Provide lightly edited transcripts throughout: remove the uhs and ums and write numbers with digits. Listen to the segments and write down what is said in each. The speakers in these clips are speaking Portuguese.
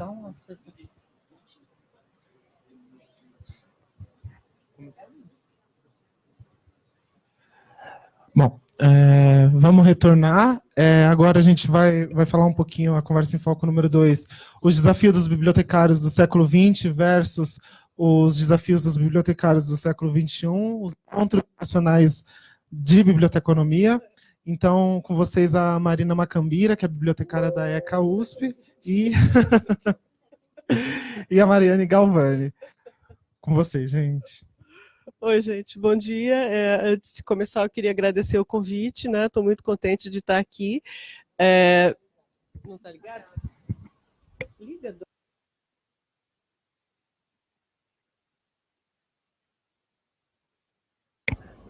Bom, vamos retornar. Agora a gente vai falar um pouquinho, a conversa em foco número 2, os desafios dos bibliotecários do século XX versus os desafios dos bibliotecários do século XXI, os encontros nacionais de biblioteconomia. Então, com vocês a Marina Macambira, que é bibliotecária da ECA USP, e a Mariane Galvani. Com vocês, gente. Oi, gente, bom dia. Antes de começar, eu queria agradecer o convite, né? Estou muito contente de estar aqui. Não está ligado? Liga.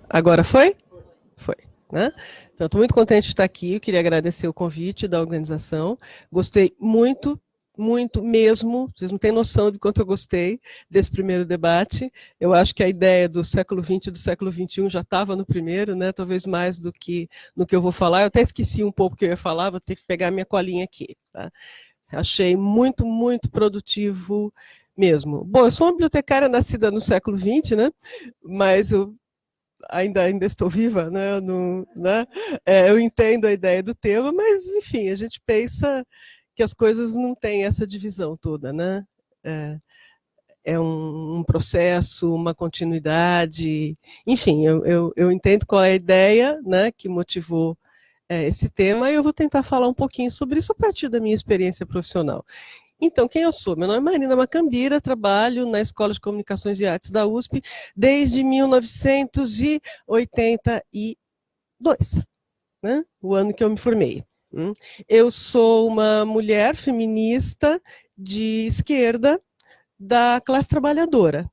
Agora foi? Foi. Né? Então, estou muito contente de estar aqui. Eu queria agradecer o convite da organização. Gostei muito mesmo, vocês não têm noção de quanto eu gostei desse primeiro debate. Eu acho que a ideia do século XX e do século XXI já estava no primeiro, né? Talvez mais do que no que eu vou falar. Eu até esqueci um pouco o que eu ia falar, vou ter que pegar minha colinha aqui. Tá? Achei muito produtivo mesmo. Bom, eu sou uma bibliotecária nascida no século XX, né? Mas eu ainda estou viva, né? Eu entendo a ideia do tema, mas, enfim, a gente pensa que as coisas não têm essa divisão toda, né? É um processo, uma continuidade, enfim, eu entendo qual é a ideia, né, que motivou esse tema, e eu vou tentar falar um pouquinho sobre isso a partir da minha experiência profissional. Então, quem eu sou? Meu nome é Marina Macambira, trabalho na Escola de Comunicações e Artes da USP desde 1982, né? O ano que eu me formei. Eu sou uma mulher feminista de esquerda da classe trabalhadora.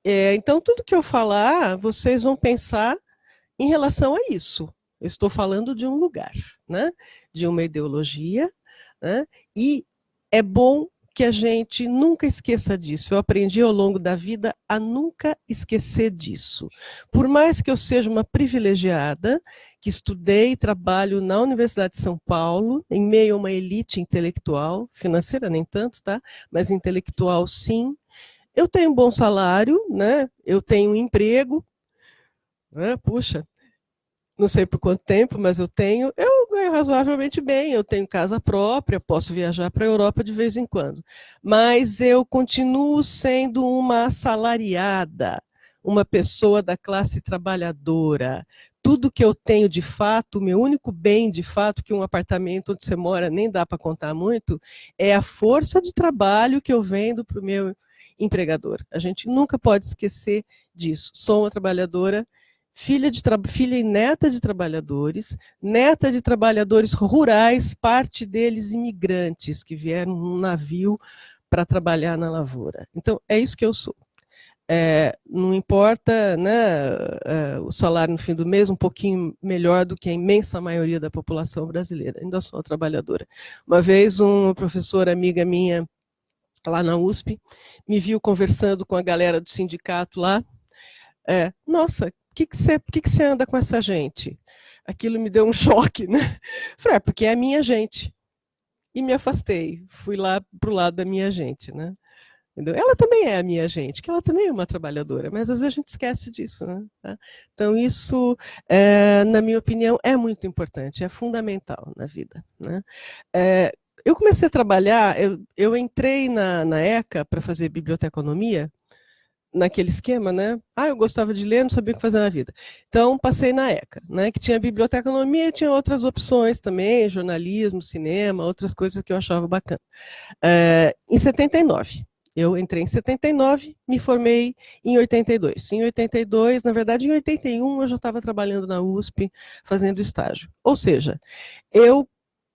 Então, tudo que eu falar, vocês vão pensar em relação a isso. Eu estou falando de um lugar, né? De uma ideologia, né? E é bom que a gente nunca esqueça disso. Eu aprendi ao longo da vida a nunca esquecer disso. Por mais que eu seja uma privilegiada, que estudei e trabalho na Universidade de São Paulo, em meio a uma elite intelectual, financeira nem tanto, tá? Mas intelectual sim. Eu tenho um bom salário, né? Eu tenho um emprego, né? Puxa, não sei por quanto tempo, mas eu ganho razoavelmente bem, eu tenho casa própria, posso viajar para a Europa de vez em quando. Mas eu continuo sendo uma assalariada, uma pessoa da classe trabalhadora. Tudo que eu tenho de fato, o meu único bem de fato, que um apartamento onde você mora nem dá para contar muito, é a força de trabalho que eu vendo para o meu empregador. A gente nunca pode esquecer disso. Sou uma trabalhadora, filha e neta de trabalhadores rurais, parte deles imigrantes, que vieram num navio para trabalhar na lavoura. Então, é isso que eu sou. Não importa, né, o salário no fim do mês, um pouquinho melhor do que a imensa maioria da população brasileira. Ainda sou uma trabalhadora. Uma vez, uma professora amiga minha, lá na USP, me viu conversando com a galera do sindicato lá. Nossa, por que você anda com essa gente? Aquilo me deu um choque, né? Falei, porque é a minha gente. E me afastei, fui lá para o lado da minha gente, né? Entendeu? Ela também é a minha gente, que ela também é uma trabalhadora, mas às vezes a gente esquece disso, né? Então isso, na minha opinião, é muito importante, é fundamental na vida, né? Eu comecei a trabalhar, eu entrei na ECA para fazer biblioteconomia, naquele esquema, né? Eu gostava de ler, não sabia o que fazer na vida. Então, passei na ECA, né? Que tinha biblioteconomia e tinha outras opções também, jornalismo, cinema, outras coisas que eu achava bacana. Em 79. Eu entrei em 79, me formei em 82. Em 82, na verdade, em 81, eu já estava trabalhando na USP, fazendo estágio. Ou seja, eu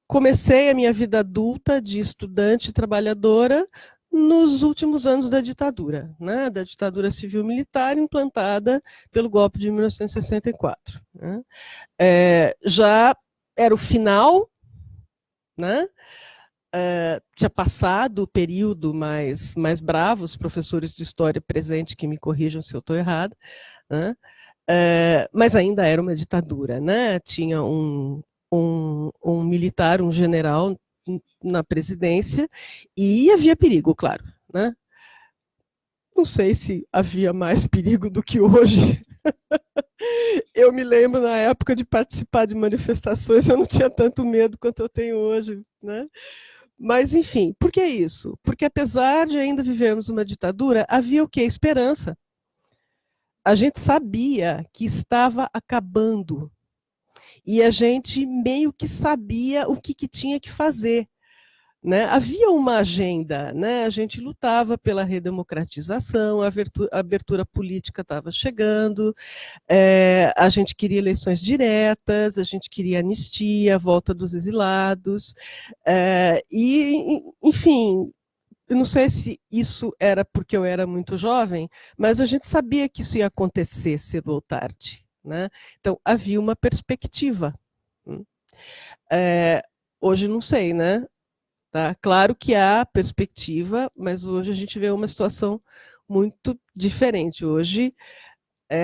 comecei a minha vida adulta de estudante trabalhadora nos últimos anos da ditadura, né, da ditadura civil-militar implantada pelo golpe de 1964. Né. Já era o final, né, tinha passado o período mais bravo, os professores de história presentes que me corrijam se eu estou errada, né, mas ainda era uma ditadura, né, tinha um militar, um general na presidência, e havia perigo, claro, né? Não sei se havia mais perigo do que hoje. Eu me lembro, na época de participar de manifestações, eu não tinha tanto medo quanto eu tenho hoje, né? Mas, enfim, por que isso? Porque apesar de ainda vivermos uma ditadura, havia o quê? Esperança. A gente sabia que estava acabando. E a gente meio que sabia o que tinha que fazer. Né? Havia uma agenda, né? A gente lutava pela redemocratização, a abertura política estava chegando, a gente queria eleições diretas, a gente queria anistia, a volta dos exilados, enfim, eu não sei se isso era porque eu era muito jovem, mas a gente sabia que isso ia acontecer cedo ou tarde. Né? Então, havia uma perspectiva. Hoje não sei, né? Tá? Claro que há perspectiva, mas hoje a gente vê uma situação muito diferente. Hoje,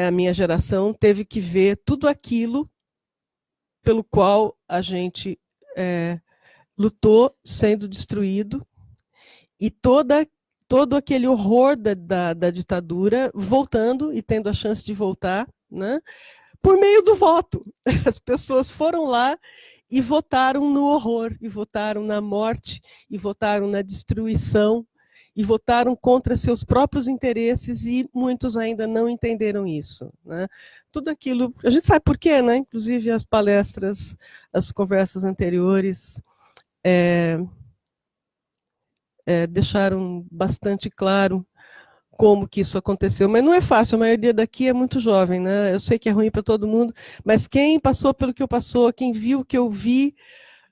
a minha geração teve que ver tudo aquilo pelo qual a gente lutou sendo destruído e todo aquele horror da ditadura voltando e tendo a chance de voltar, né, por meio do voto. As pessoas foram lá e votaram no horror, e votaram na morte, e votaram na destruição, e votaram contra seus próprios interesses, e muitos ainda não entenderam isso. Né? Tudo aquilo, a gente sabe por quê, né? Inclusive as palestras, as conversas anteriores deixaram bastante claro como que isso aconteceu, mas não é fácil, a maioria daqui é muito jovem, né? Eu sei que é ruim para todo mundo, mas quem passou pelo que eu passou, quem viu o que eu vi,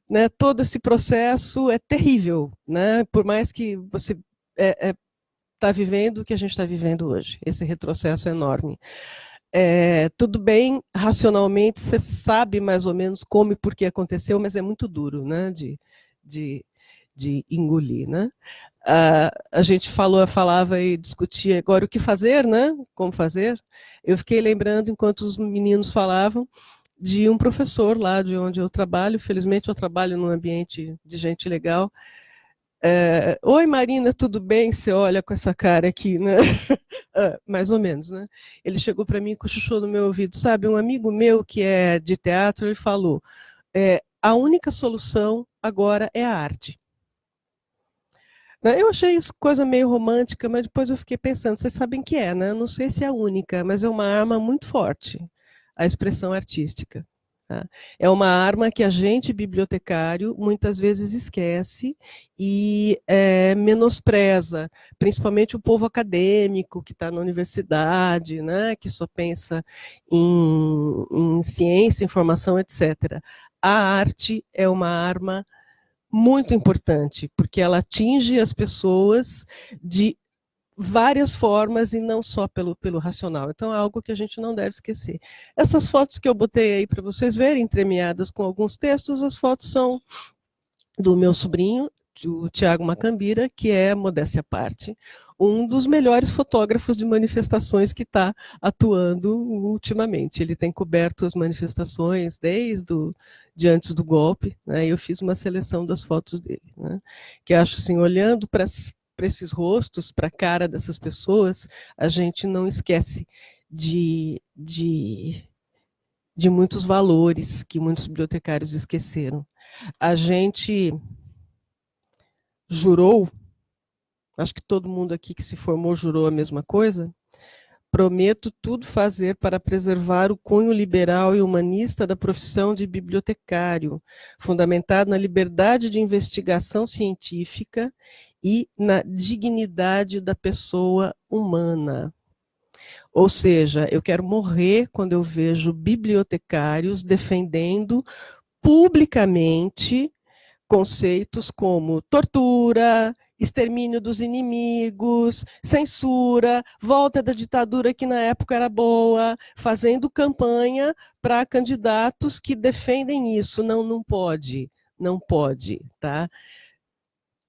né, todo esse processo é terrível, né? Por mais que você está vivendo o que a gente está vivendo hoje, esse retrocesso enorme. Tudo bem, racionalmente, você sabe mais ou menos como e por que aconteceu, mas é muito duro, né, de engolir, né? A gente falava e discutia agora o que fazer, né? Como fazer. Eu fiquei lembrando, enquanto os meninos falavam, de um professor lá de onde eu trabalho. Felizmente eu trabalho num ambiente de gente legal. Oi, Marina, tudo bem? Você olha com essa cara aqui, né? Mais ou menos, né? Ele chegou para mim e cochichou no meu ouvido. Sabe, um amigo meu que é de teatro, ele falou, a única solução agora é a arte. Eu achei isso coisa meio romântica, mas depois eu fiquei pensando, vocês sabem que é, né? Não sei se é a única, mas é uma arma muito forte, a expressão artística. Tá? É uma arma que a gente, bibliotecário, muitas vezes esquece e menospreza, principalmente o povo acadêmico que está na universidade, né? Que só pensa em ciência, informação, etc. A arte é uma arma muito importante, porque ela atinge as pessoas de várias formas e não só pelo racional. Então é algo que a gente não deve esquecer. Essas fotos que eu botei aí para vocês verem, entremeadas com alguns textos, as fotos são do meu sobrinho, o Tiago Macambira, que é, modéstia à parte, um dos melhores fotógrafos de manifestações que está atuando ultimamente. Ele tem coberto as manifestações de antes do golpe, né? Eu fiz uma seleção das fotos dele, né? Que acho assim, olhando para esses rostos, para a cara dessas pessoas, a gente não esquece de muitos valores que muitos bibliotecários esqueceram. A gente jurou, acho que todo mundo aqui que se formou jurou a mesma coisa, prometo tudo fazer para preservar o cunho liberal e humanista da profissão de bibliotecário, fundamentado na liberdade de investigação científica e na dignidade da pessoa humana. Ou seja, eu quero morrer quando eu vejo bibliotecários defendendo publicamente conceitos como tortura, extermínio dos inimigos, censura, volta da ditadura que na época era boa, fazendo campanha para candidatos que defendem isso. Não, não pode, tá?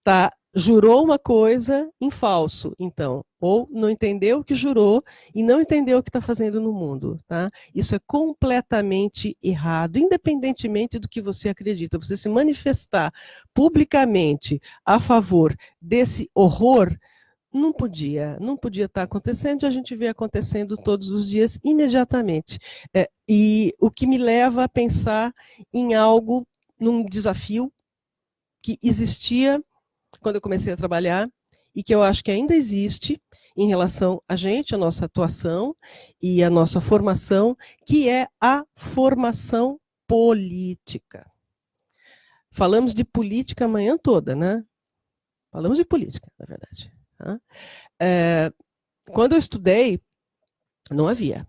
Tá jurou uma coisa em falso, então, ou não entendeu o que jurou e não entendeu o que está fazendo no mundo, tá? Isso é completamente errado, independentemente do que você acredita. Você se manifestar publicamente a favor desse horror não podia estar acontecendo, e a gente vê acontecendo todos os dias, imediatamente. E o que me leva a pensar em algo, num desafio que existia quando eu comecei a trabalhar, e que eu acho que ainda existe em relação a gente, a nossa atuação e a nossa formação, que é a formação política. Falamos de política a manhã toda, né? Falamos de política, na verdade. Tá? Quando eu estudei, não havia.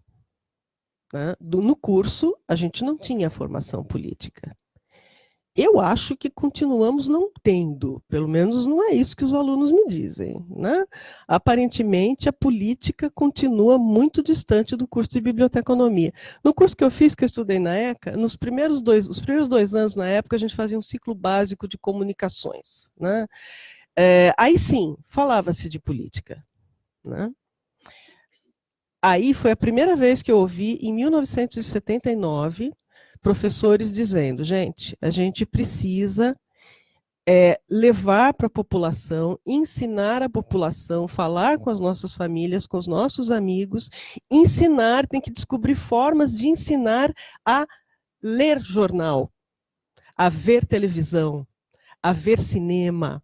Né? No curso, a gente não tinha formação política. Eu acho que continuamos não tendo, pelo menos não é isso que os alunos me dizem. Né? Aparentemente, a política continua muito distante do curso de biblioteconomia. No curso que eu fiz, que eu estudei na ECA, os primeiros 2 anos na época, a gente fazia um ciclo básico de comunicações. Né? Aí sim, falava-se de política. Né? Aí foi a primeira vez que eu ouvi, em 1979, professores dizendo, gente, a gente precisa levar para a população, ensinar a população, falar com as nossas famílias, com os nossos amigos, ensinar, tem que descobrir formas de ensinar a ler jornal, a ver televisão, a ver cinema,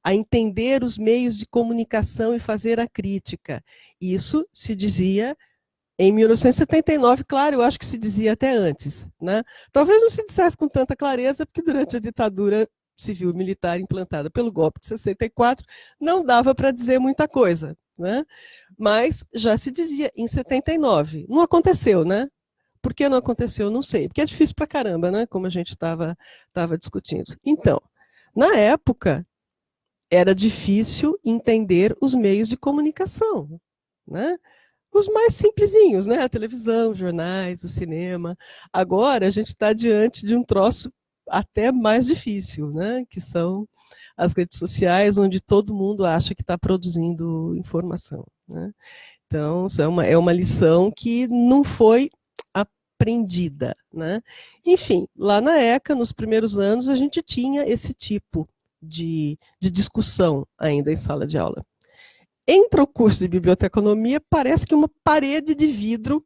a entender os meios de comunicação e fazer a crítica. Isso se dizia em 1979, claro, eu acho que se dizia até antes. Né? Talvez não se dissesse com tanta clareza, porque durante a ditadura civil e militar implantada pelo golpe de 64, não dava para dizer muita coisa. Né? Mas já se dizia em 79. Não aconteceu, né? Por que não aconteceu? Não sei. Porque é difícil para caramba, né? Como a gente estava discutindo. Então, na época, era difícil entender os meios de comunicação, né? Os mais simplesinhos, né? A televisão, os jornais, o cinema. Agora a gente está diante de um troço até mais difícil, né? Que são as redes sociais, onde todo mundo acha que está produzindo informação. Né? Então, isso é uma lição que não foi aprendida. Né? Enfim, lá na ECA, nos primeiros anos, a gente tinha esse tipo de discussão ainda em sala de aula. Entra o curso de biblioteconomia, parece que uma parede de vidro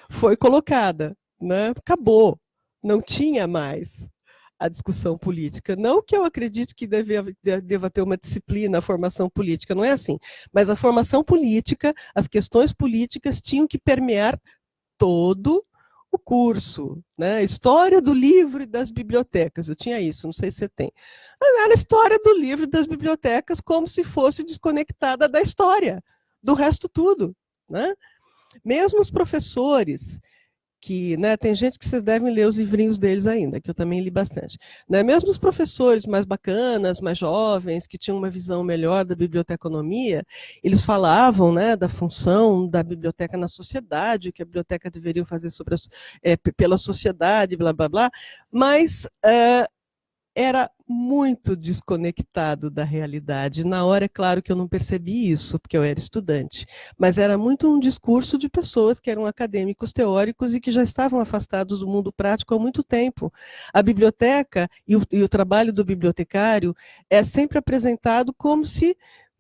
foi colocada. Né? Acabou, não tinha mais a discussão política. Não que eu acredite que deva ter uma disciplina, a formação política, não é assim. Mas a formação política, as questões políticas tinham que permear todo o curso, né? História do livro e das bibliotecas, eu tinha isso, não sei se você tem. Mas era a história do livro e das bibliotecas como se fosse desconectada da história, do resto tudo. Né? Mesmo os professores, que, né, tem gente que vocês devem ler os livrinhos deles ainda, que eu também li bastante. Né? Mesmo os professores mais bacanas, mais jovens, que tinham uma visão melhor da biblioteconomia, eles falavam, né, da função da biblioteca na sociedade, o que a biblioteca deveria fazer pela sociedade, blá, blá, blá, mas era muito desconectado da realidade. Na hora, é claro que eu não percebi isso, porque eu era estudante, mas era muito um discurso de pessoas que eram acadêmicos teóricos e que já estavam afastados do mundo prático há muito tempo. A biblioteca e o trabalho do bibliotecário é sempre apresentado como se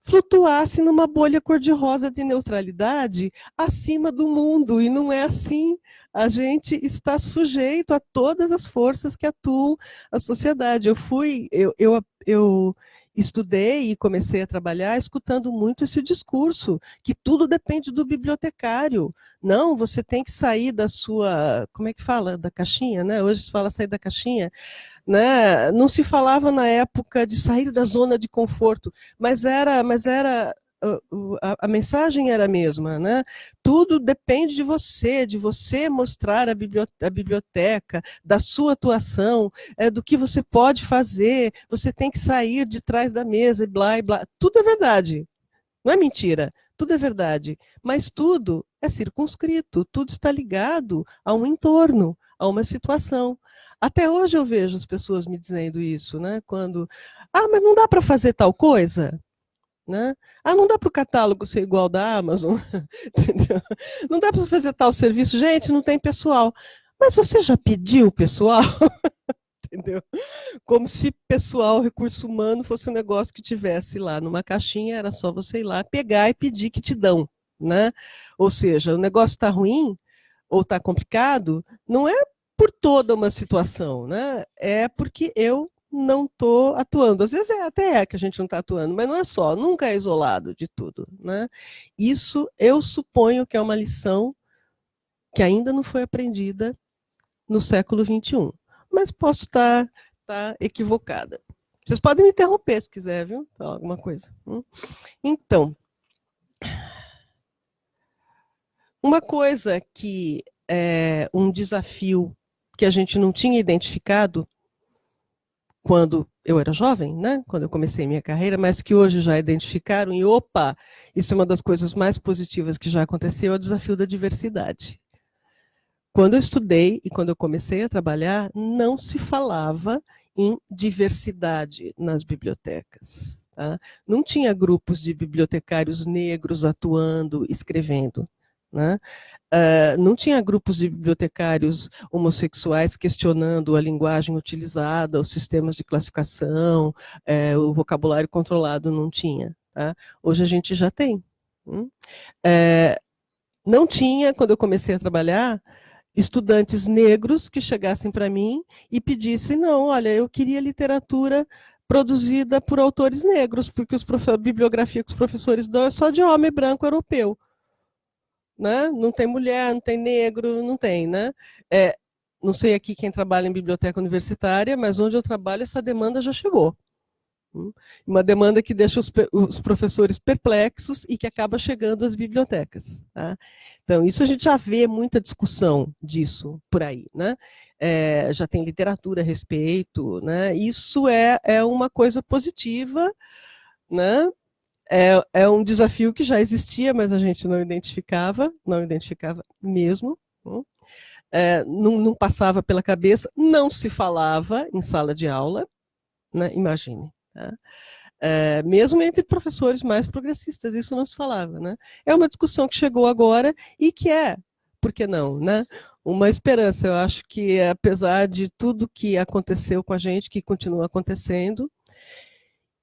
flutuasse numa bolha cor-de-rosa de neutralidade acima do mundo, e não é assim. A gente está sujeito a todas as forças que atuam na sociedade. Eu estudei e comecei a trabalhar escutando muito esse discurso, que tudo depende do bibliotecário. Não, você tem que sair da sua, como é que fala? Da caixinha, né? Hoje se fala sair da caixinha. Né? Não se falava na época de sair da zona de conforto, mas a mensagem era a mesma, né? Tudo depende de você mostrar a biblioteca, da sua atuação, do que você pode fazer, você tem que sair de trás da mesa e blá, e blá. Tudo é verdade, não é mentira, tudo é verdade, mas tudo é circunscrito, tudo está ligado a um entorno, a uma situação. Até hoje eu vejo as pessoas me dizendo isso, né? Quando, mas não dá para fazer tal coisa? Né? Não dá para o catálogo ser igual da Amazon, entendeu? Não dá para fazer tal serviço, gente, não tem pessoal. Mas você já pediu pessoal? Entendeu? Como se pessoal, recurso humano, fosse um negócio que tivesse lá numa caixinha, era só você ir lá pegar e pedir que te dão. Né? Ou seja, o negócio está ruim ou está complicado, não é por toda uma situação, né? É porque eu não estou atuando. Às vezes até que a gente não está atuando, mas não é só, nunca é isolado de tudo. Né? Isso eu suponho que é uma lição que ainda não foi aprendida no século XXI. Mas posso estar equivocada. Vocês podem me interromper se quiser, viu? Alguma coisa. Então, uma coisa que é um desafio que a gente não tinha identificado quando eu era jovem, né? Quando eu comecei minha carreira, mas que hoje já identificaram, e opa, isso é uma das coisas mais positivas que já aconteceu, é o desafio da diversidade. Quando eu estudei e quando eu comecei a trabalhar, não se falava em diversidade nas bibliotecas. Tá? Não tinha grupos de bibliotecários negros atuando, escrevendo. Né? Não tinha grupos de bibliotecários homossexuais questionando a linguagem utilizada, os sistemas de classificação, o vocabulário controlado, não tinha. Tá? Hoje a gente já tem. Não tinha, quando eu comecei a trabalhar, estudantes negros que chegassem para mim e pedissem, não, olha, eu queria literatura produzida por autores negros, porque a bibliografia que os professores dão é só de homem branco europeu. Né? Não tem mulher, não tem negro, não tem. Né? Não sei aqui quem trabalha em biblioteca universitária, mas onde eu trabalho essa demanda já chegou. Uma demanda que deixa os professores perplexos e que acaba chegando às bibliotecas. Tá? Então, isso a gente já vê muita discussão disso por aí. Né? Já tem literatura a respeito. Né? Isso é uma coisa positiva. Né? É um desafio que já existia, mas a gente não identificava mesmo. Não passava pela cabeça, não se falava em sala de aula, né? Imagine. Tá? Mesmo entre professores mais progressistas, isso não se falava. Né? É uma discussão que chegou agora e que por que não, né? Uma esperança. Eu acho que, apesar de tudo que aconteceu com a gente, que continua acontecendo,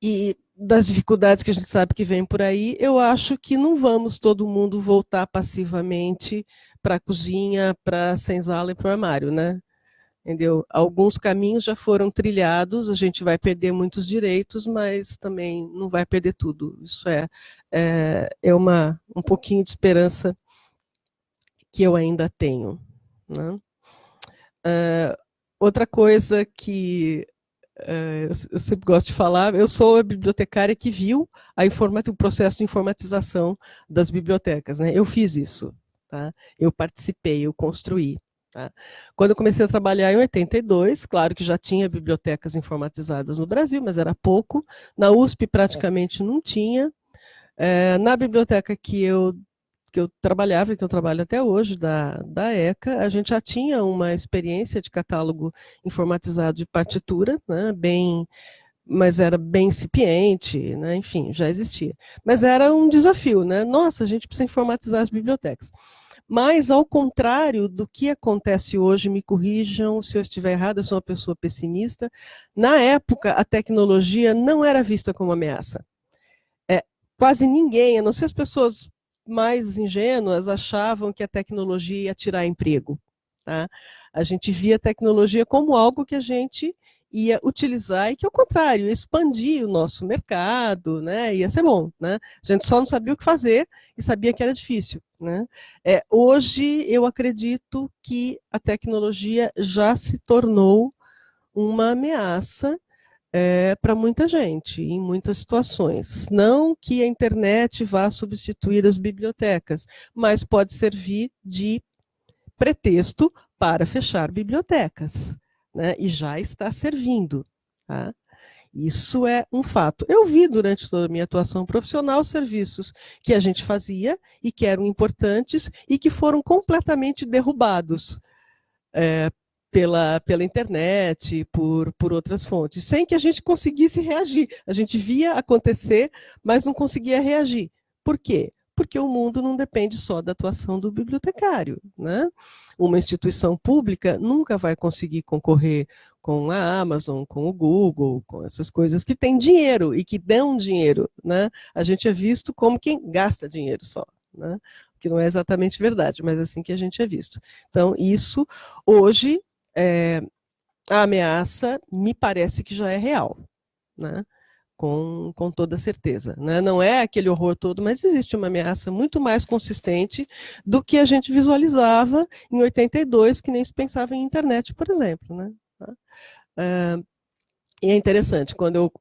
e das dificuldades que a gente sabe que vem por aí, eu acho que não vamos todo mundo voltar passivamente para a cozinha, para a senzala e para o armário, né? Entendeu? Alguns caminhos já foram trilhados, a gente vai perder muitos direitos, mas também não vai perder tudo. Isso é um pouquinho de esperança que eu ainda tenho. Né? Outra coisa que eu sempre gosto de falar, eu sou a bibliotecária que viu o processo de informatização das bibliotecas. Né? Eu fiz isso, tá? Eu participei, eu construí. Tá? Quando eu comecei a trabalhar em 82, claro que já tinha bibliotecas informatizadas no Brasil, mas era pouco. Na USP praticamente não tinha. Na biblioteca que eu trabalhava, e que eu trabalho até hoje, da ECA, a gente já tinha uma experiência de catálogo informatizado de partitura, né, mas era bem incipiente, né, enfim, já existia. Mas era um desafio, né? Nossa, a gente precisa informatizar as bibliotecas. Mas, ao contrário do que acontece hoje, me corrijam se eu estiver errado, eu sou uma pessoa pessimista, na época a tecnologia não era vista como ameaça. Quase ninguém, a não ser as pessoas mais ingênuas, achavam que a tecnologia ia tirar emprego. Tá? A gente via a tecnologia como algo que a gente ia utilizar e que, ao contrário, ia expandir o nosso mercado, né? Ia ser bom. Né? A gente só não sabia o que fazer e sabia que era difícil. Né? Hoje, eu acredito que a tecnologia já se tornou uma ameaça para muita gente, em muitas situações. Não que a internet vá substituir as bibliotecas, mas pode servir de pretexto para fechar bibliotecas, né? E já está servindo. Tá? Isso é um fato. Eu vi durante toda a minha atuação profissional serviços que a gente fazia e que eram importantes e que foram completamente derrubados pela internet, por outras fontes, sem que a gente conseguisse reagir. A gente via acontecer, mas não conseguia reagir. Por quê? Porque o mundo não depende só da atuação do bibliotecário, né? Uma instituição pública nunca vai conseguir concorrer com a Amazon, com o Google, com essas coisas que têm dinheiro e que dão dinheiro, né? A gente é visto como quem gasta dinheiro só, né? Que não é exatamente verdade, mas é assim que a gente é visto. Então, isso, hoje, a ameaça me parece que já é real, né? Com toda certeza. Né? Não é aquele horror todo, mas existe uma ameaça muito mais consistente do que a gente visualizava em 82, que nem se pensava em internet, por exemplo. Né? E é interessante, quando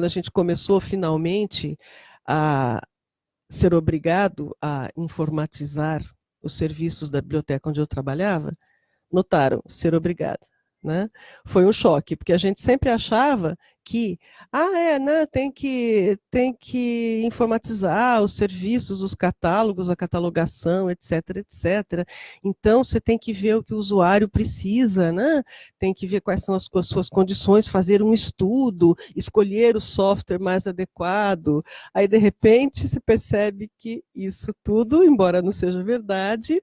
a gente começou finalmente a ser obrigado a informatizar os serviços da biblioteca onde eu trabalhava, notaram, ser obrigado. Né? Foi um choque, porque a gente sempre achava que né, tem que informatizar os serviços, os catálogos, a catalogação, etc, etc. Então, você tem que ver o que o usuário precisa, né? Tem que ver quais são as suas condições, fazer um estudo, escolher o software mais adequado. Aí, de repente, se percebe que isso tudo, embora não seja verdade,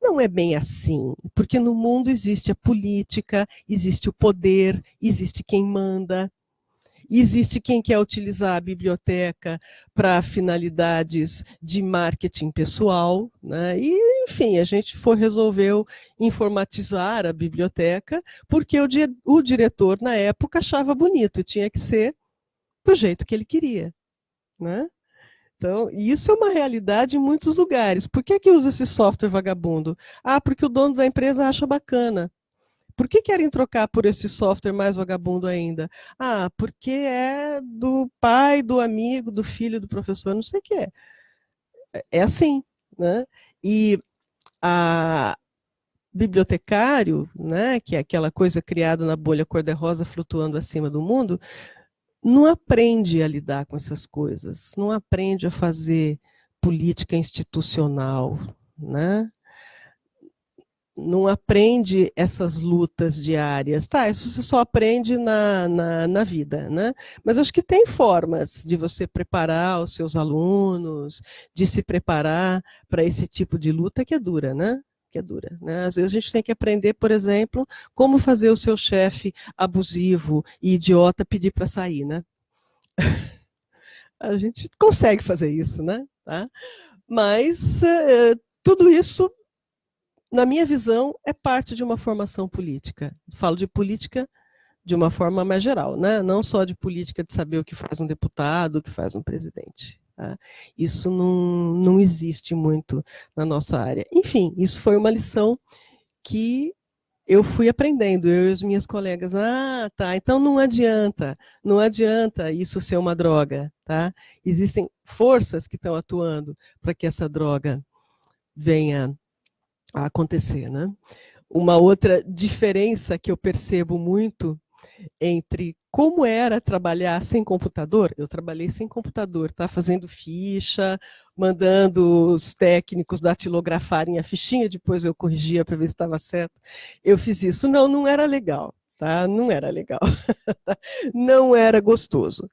não é bem assim, porque no mundo existe a política, existe o poder, existe quem manda, existe quem quer utilizar a biblioteca para finalidades de marketing pessoal, né? E, enfim, a gente resolveu informatizar a biblioteca, porque o diretor, na época, achava bonito, tinha que ser do jeito que ele queria, né? Então, isso é uma realidade em muitos lugares. Por que usa esse software vagabundo? Porque o dono da empresa acha bacana. Por que querem trocar por esse software mais vagabundo ainda? Porque é do pai, do amigo, do filho do professor, não sei o que é. É assim, né? E a bibliotecário, né, que é aquela coisa criada na bolha cor-de-rosa flutuando acima do mundo, não aprende a lidar com essas coisas, não aprende a fazer política institucional, né? Não aprende essas lutas diárias. Isso você só aprende na vida, né? Mas acho que tem formas de você preparar os seus alunos, de se preparar para esse tipo de luta que é dura, né? Que é dura, né? Às vezes a gente tem que aprender, por exemplo, como fazer o seu chefe abusivo e idiota pedir para sair, né? A gente consegue fazer isso, né? Tá? Mas tudo isso, na minha visão, é parte de uma formação política. Falo de política de uma forma mais geral, né? Não só de política de saber o que faz um deputado, o que faz um presidente. Tá? Isso não existe muito na nossa área. Enfim, isso foi uma lição que eu fui aprendendo, eu e as minhas colegas, tá, então não adianta isso ser uma droga, tá? Existem forças que estão atuando para que essa droga venha a acontecer, né? Uma outra diferença que eu percebo muito entre como era trabalhar sem computador, eu trabalhei sem computador, tá? Fazendo ficha, mandando os técnicos datilografarem a fichinha, depois eu corrigia para ver se estava certo. Eu fiz isso. Não era legal, tá? Não era legal. Não era gostoso.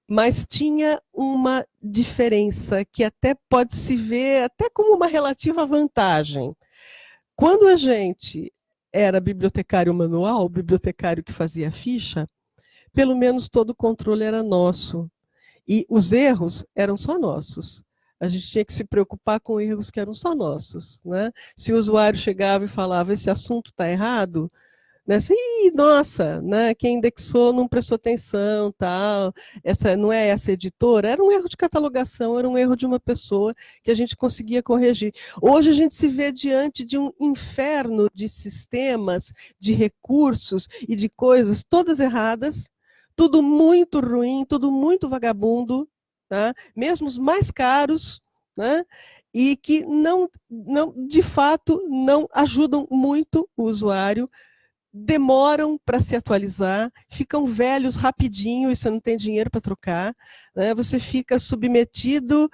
Mas tinha uma diferença que até pode se ver até como uma relativa vantagem. Quando a gente era bibliotecário manual, bibliotecário que fazia ficha, pelo menos todo o controle era nosso. E os erros eram só nossos. A gente tinha que se preocupar com erros que eram só nossos. Né? Se o usuário chegava e falava, esse assunto está errado, né? Nossa, né? Quem indexou não prestou atenção, tal. Não é essa editora? Era um erro de catalogação, era um erro de uma pessoa que a gente conseguia corrigir. Hoje a gente se vê diante de um inferno de sistemas, de recursos e de coisas todas erradas, tudo muito ruim, tudo muito vagabundo, tá? Mesmo os mais caros, né? E que de fato, não ajudam muito o usuário demoram para se atualizar, ficam velhos rapidinho e você não tem dinheiro para trocar, né? Você fica submetido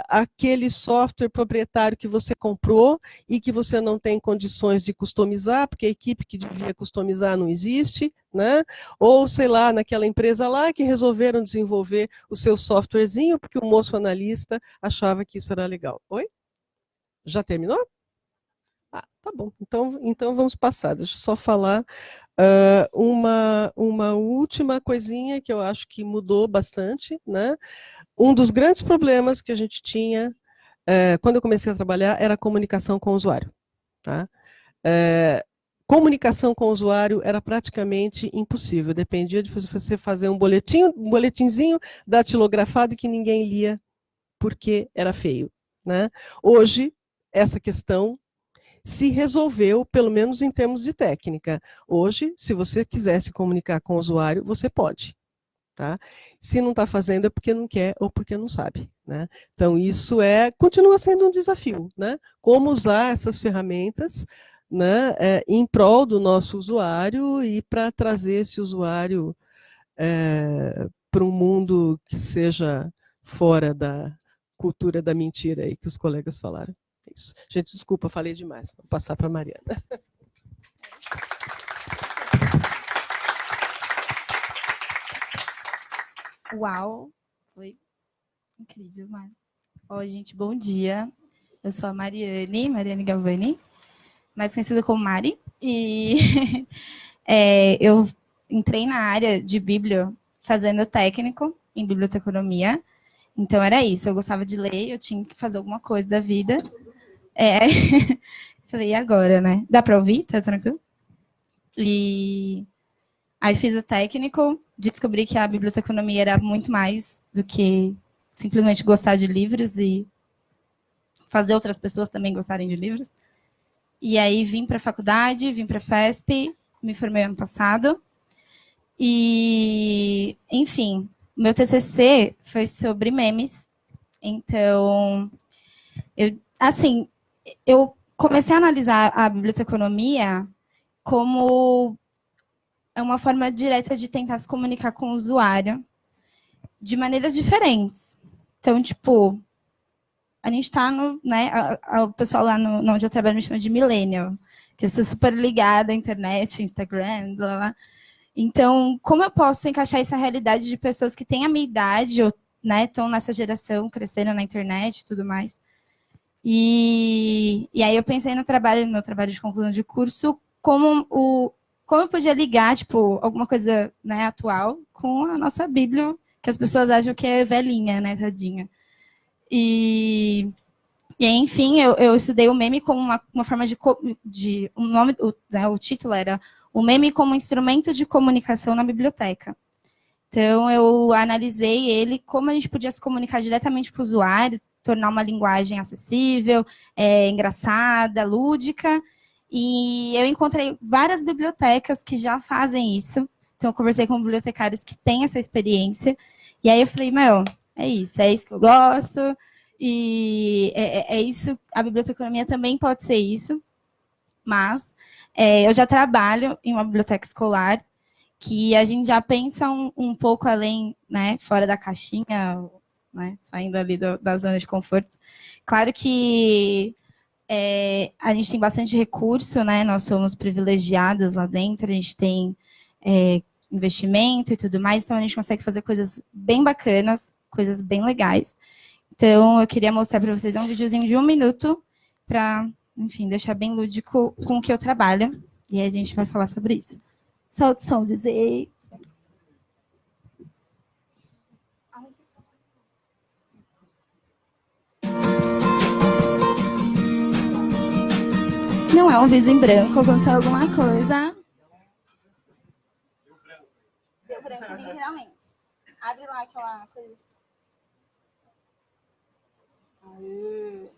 àquele software proprietário que você comprou e que você não tem condições de customizar, porque a equipe que devia customizar não existe, né? Ou, sei lá, naquela empresa lá que resolveram desenvolver o seu softwarezinho porque o moço analista achava que isso era legal. Oi? Já terminou? Ah, tá bom. Então vamos passar. Deixa eu só falar uma última coisinha que eu acho que mudou bastante, né? Um dos grandes problemas que a gente tinha quando eu comecei a trabalhar era a comunicação com o usuário. Tá? Comunicação com o usuário era praticamente impossível. Dependia de você fazer um boletinzinho datilografado que ninguém lia porque era feio. Né? Hoje, essa questão se resolveu, pelo menos em termos de técnica. Hoje, se você quiser se comunicar com o usuário, você pode. Tá? Se não está fazendo é porque não quer ou porque não sabe. Né? Então, isso continua sendo um desafio. Né? Como usar essas ferramentas, né, em prol do nosso usuário e para trazer esse usuário para um mundo que seja fora da cultura da mentira aí que os colegas falaram. Isso. Gente, desculpa, falei demais. Vou passar para a Mariana. Uau, foi incrível, mano. Ó, gente, bom dia. Eu sou a Mariane Galvani, mais conhecida como Mari. E eu entrei na área de Bíblia fazendo técnico em biblioteconomia. Então, era isso. Eu gostava de ler, eu tinha que fazer alguma coisa da vida. Falei, e agora, né? Dá para ouvir? Tá tranquilo? E aí fiz o técnico, descobri que a biblioteconomia era muito mais do que simplesmente gostar de livros e fazer outras pessoas também gostarem de livros. E aí vim para a faculdade, vim para a FESP, me formei ano passado. E, enfim, meu TCC foi sobre memes. Então, eu comecei a analisar a biblioteconomia como uma forma direta de tentar se comunicar com o usuário de maneiras diferentes. Então, tipo, a gente está no, né, o pessoal lá onde eu trabalho me chama de millennial, que eu sou super ligada à internet, Instagram, blá, blá. Então, como eu posso encaixar essa realidade de pessoas que têm a minha idade, ou estão nessa geração, crescendo na internet e tudo mais. E aí eu pensei no meu trabalho de conclusão de curso, como eu podia ligar, tipo, alguma coisa, né, atual com a nossa Bíblia, que as pessoas acham que é velhinha, né, tadinha. E enfim, eu estudei o meme como uma forma o título era O Meme como Instrumento de Comunicação na Biblioteca. Então, eu analisei ele, como a gente podia se comunicar diretamente com o usuário, tornar uma linguagem acessível, engraçada, lúdica. E eu encontrei várias bibliotecas que já fazem isso. Então, eu conversei com bibliotecários que têm essa experiência. E aí eu falei, é isso que eu gosto. E é isso, a biblioteconomia também pode ser isso. Mas eu já trabalho em uma biblioteca escolar que a gente já pensa um pouco além, né, fora da caixinha, né, saindo ali da zona de conforto. Claro que a gente tem bastante recurso, né, nós somos privilegiadas lá dentro, a gente tem investimento e tudo mais, então a gente consegue fazer coisas bem bacanas, coisas bem legais. Então, eu queria mostrar para vocês um videozinho de 1 minuto para, enfim, deixar bem lúdico com o que eu trabalho, e aí a gente vai falar sobre isso. Solta o som, DJ. Não é um vídeo em branco, aconteceu alguma coisa. Deu branco, literalmente. Abre lá aquela coisa. Aê.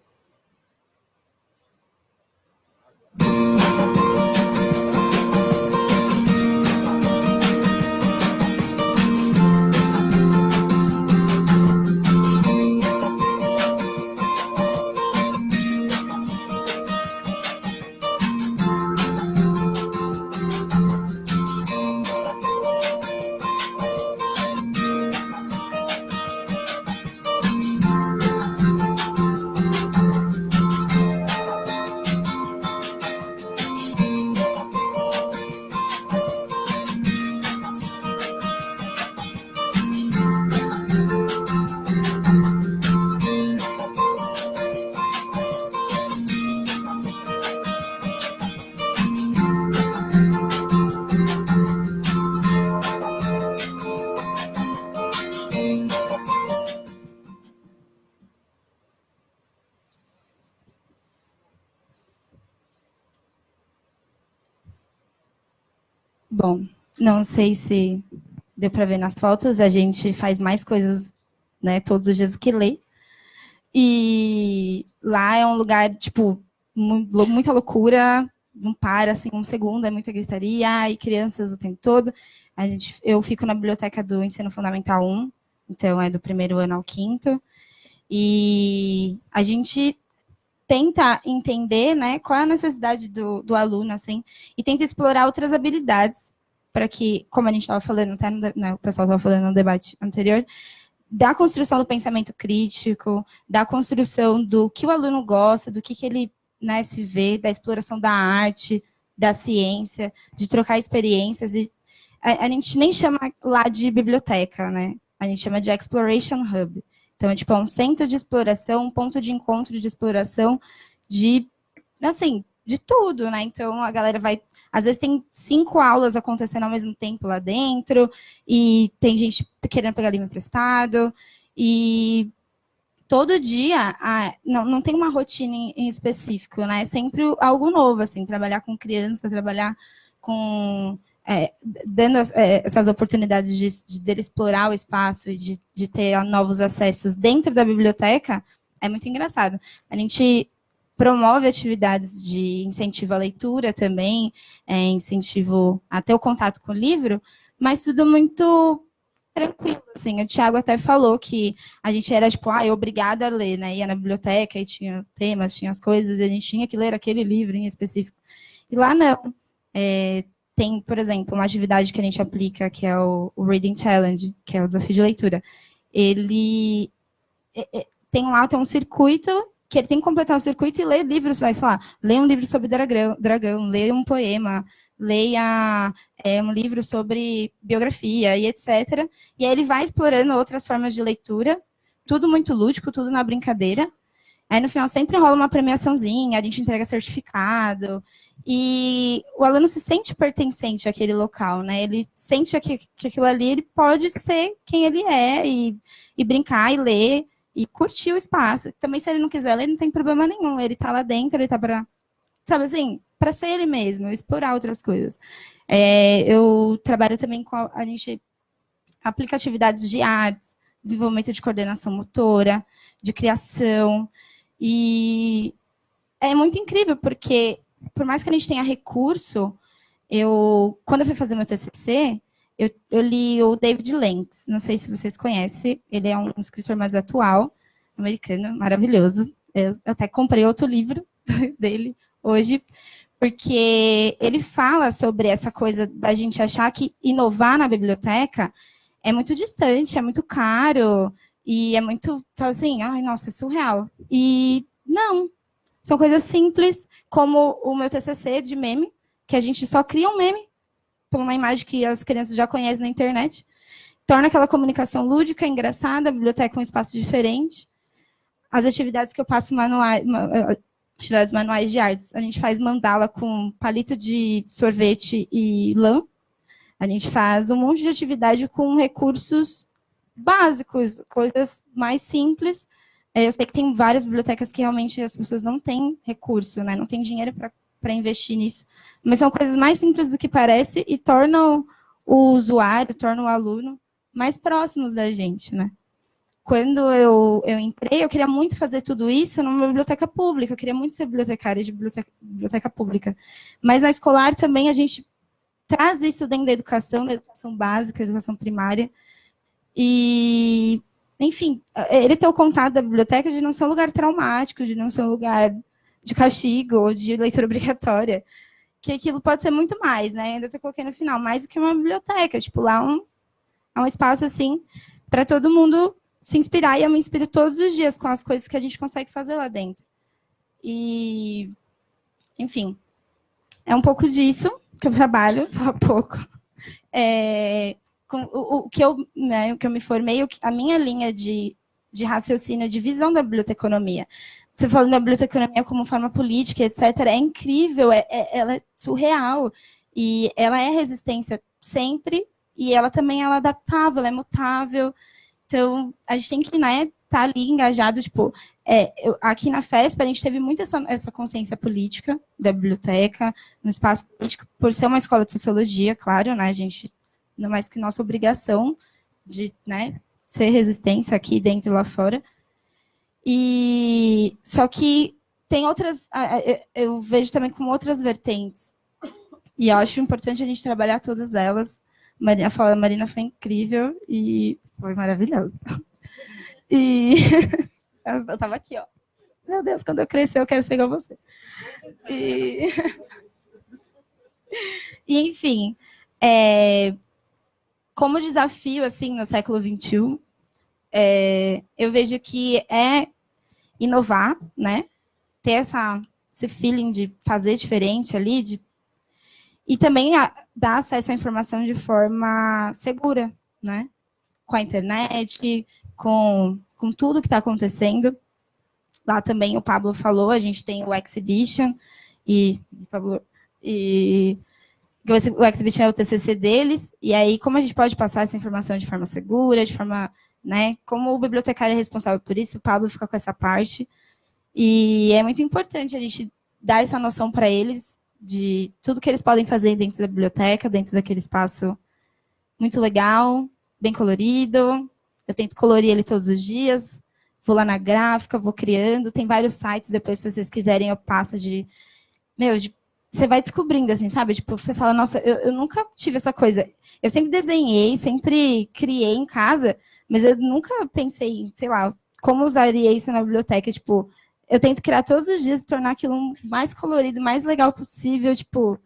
Bom, não sei se deu para ver nas fotos, a gente faz mais coisas, né, todos os dias do que ler. E lá é um lugar, tipo, muita loucura, não para, assim, um segundo, é muita gritaria, e crianças o tempo todo. Eu fico na biblioteca do Ensino Fundamental 1, então é do primeiro ano ao quinto, e a gente tenta entender, né, qual é a necessidade do aluno, assim, e tenta explorar outras habilidades para que, como a gente estava falando, até o pessoal estava falando no debate anterior, da construção do pensamento crítico, da construção do que o aluno gosta, do que ele, né, se vê, da exploração da arte, da ciência, de trocar experiências. A gente nem chama lá de biblioteca, né? A gente chama de Exploration Hub. Então, é tipo um centro de exploração, um ponto de encontro de exploração de, assim, de tudo, né? Então, a galera vai... Às vezes tem 5 aulas acontecendo ao mesmo tempo lá dentro, e tem gente querendo pegar livro emprestado, e todo dia não tem uma rotina em específico, né? É sempre algo novo, assim, trabalhar com criança, trabalhar com... dando essas oportunidades dele explorar o espaço e de ter novos acessos dentro da biblioteca, é muito engraçado. A gente promove atividades de incentivo à leitura também, incentivo até o contato com o livro, mas tudo muito tranquilo, assim. O Thiago até falou que a gente era, tipo, obrigada a ler, né? Ia na biblioteca e tinha temas, tinha as coisas, e a gente tinha que ler aquele livro em específico. E lá não. Tem, por exemplo, uma atividade que a gente aplica, que é o Reading Challenge, que é o desafio de leitura. Ele tem um circuito, que ele tem que completar o circuito e ler livros, sei lá, ler um livro sobre dragão, ler um poema, leia um livro sobre biografia e etc. E aí ele vai explorando outras formas de leitura, tudo muito lúdico, tudo na brincadeira. Aí no final sempre rola uma premiaçãozinha, a gente entrega certificado, e o aluno se sente pertencente àquele local, né? Ele sente que aquilo ali ele pode ser quem ele é, e brincar e ler, e curtir o espaço. Também, se ele não quiser ler, não tem problema nenhum. Ele tá lá dentro, ele tá para, sabe assim, para ser ele mesmo, explorar outras coisas. Eu trabalho também com a gente aplica atividades de artes, desenvolvimento de coordenação motora, de criação, e é muito incrível, porque por mais que a gente tenha recurso, quando eu fui fazer meu TCC, eu li o David Lentz, não sei se vocês conhecem, ele é um escritor mais atual, americano, maravilhoso. Eu até comprei outro livro dele hoje, porque ele fala sobre essa coisa da gente achar que inovar na biblioteca é muito distante, é muito caro, e é muito, assim, ai, nossa, é surreal. E não, são coisas simples, como o meu TCC de meme, que a gente só cria um meme, por uma imagem que as crianças já conhecem na internet, torna aquela comunicação lúdica, engraçada, a biblioteca é um espaço diferente. As atividades que eu passo atividades manuais de artes, a gente faz mandala com palito de sorvete e lã. A gente faz um monte de atividade com recursos básicos, coisas mais simples. Eu sei que tem várias bibliotecas que realmente as pessoas não têm recurso, né? Não têm dinheiro para investir nisso. Mas são coisas mais simples do que parece e tornam o usuário, tornam o aluno mais próximos da gente, né? Quando eu entrei, eu queria muito fazer tudo isso numa biblioteca pública, eu queria muito ser bibliotecária de biblioteca pública. Mas na escolar também a gente traz isso dentro da educação básica, da educação primária. E, enfim, ele ter o contato da biblioteca de não ser um lugar traumático, de não ser um lugar de castigo ou de leitura obrigatória, que aquilo pode ser muito mais, né? Ainda até coloquei no final, mais do que uma biblioteca. Tipo, lá é um espaço, assim, para todo mundo se inspirar, e eu me inspiro todos os dias com as coisas que a gente consegue fazer lá dentro. E, enfim, é um pouco disso que eu trabalho, há pouco. O que eu me formei, a minha linha de raciocínio, de visão da biblioteconomia. Você falando da biblioteconomia como forma política, etc., é incrível, ela é surreal, e ela é resistência sempre, e ela também é adaptável, ela é mutável. Então, a gente tem que, né, tá ali engajado, tipo, aqui na FESP a gente teve muito essa consciência política da biblioteca, no espaço político, por ser uma escola de sociologia, claro, né, a gente, não mais que nossa obrigação de, né, ser resistência aqui dentro e lá fora. E só que tem outras, eu vejo também como outras vertentes. E eu acho importante a gente trabalhar todas elas. A Marina foi incrível e foi maravilhosa. E eu tava aqui, ó. Meu Deus, quando eu crescer eu quero ser igual a você. E enfim, como desafio, assim, no século XXI, eu vejo que é inovar, né? Ter esse feeling de fazer diferente ali, e também dar acesso à informação de forma segura, né? Com a internet, com tudo que está acontecendo. Lá também o Pablo falou, a gente tem o Exhibition, o Exhibition é o TCC deles, e aí como a gente pode passar essa informação de forma segura, de forma, né, como o bibliotecário é responsável por isso, o Pablo fica com essa parte, e é muito importante a gente dar essa noção para eles de tudo que eles podem fazer dentro da biblioteca, dentro daquele espaço muito legal, bem colorido. Eu tento colorir ele todos os dias, vou lá na gráfica, vou criando, tem vários sites, depois se vocês quiserem eu passo você vai descobrindo, assim, sabe? Tipo, você fala, nossa, eu nunca tive essa coisa. Eu sempre desenhei, sempre criei em casa, mas eu nunca pensei, sei lá, como usaria isso na biblioteca, tipo, eu tento criar todos os dias e tornar aquilo mais colorido, mais legal possível, tipo,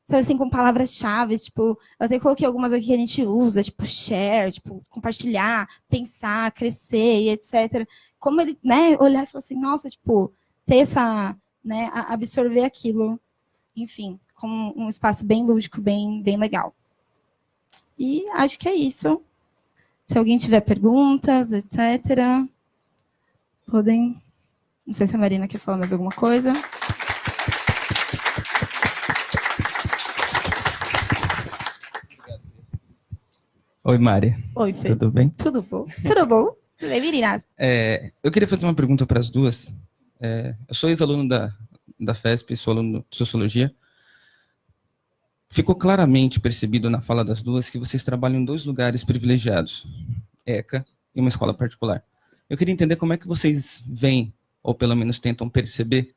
sabe assim, com palavras-chave, tipo, eu até coloquei algumas aqui que a gente usa, tipo, share, tipo, compartilhar, pensar, crescer e etc. Como ele, né, olhar e falar assim, nossa, tipo, ter essa, né, absorver aquilo, enfim, como um espaço bem lúdico, bem legal. E acho que é isso. Se alguém tiver perguntas, etc., podem... Não sei se a Marina quer falar mais alguma coisa. Oi, Mari. Oi, Fê. Tudo bem? Tudo bom? Tudo bom? Tudo bem, meninas? Eu queria fazer uma pergunta para as duas. Eu sou ex-aluno da FESP, sou aluno de Sociologia. Ficou claramente percebido na fala das duas que vocês trabalham em 2 lugares privilegiados, ECA e uma escola particular. Eu queria entender como é que vocês veem, ou pelo menos tentam perceber,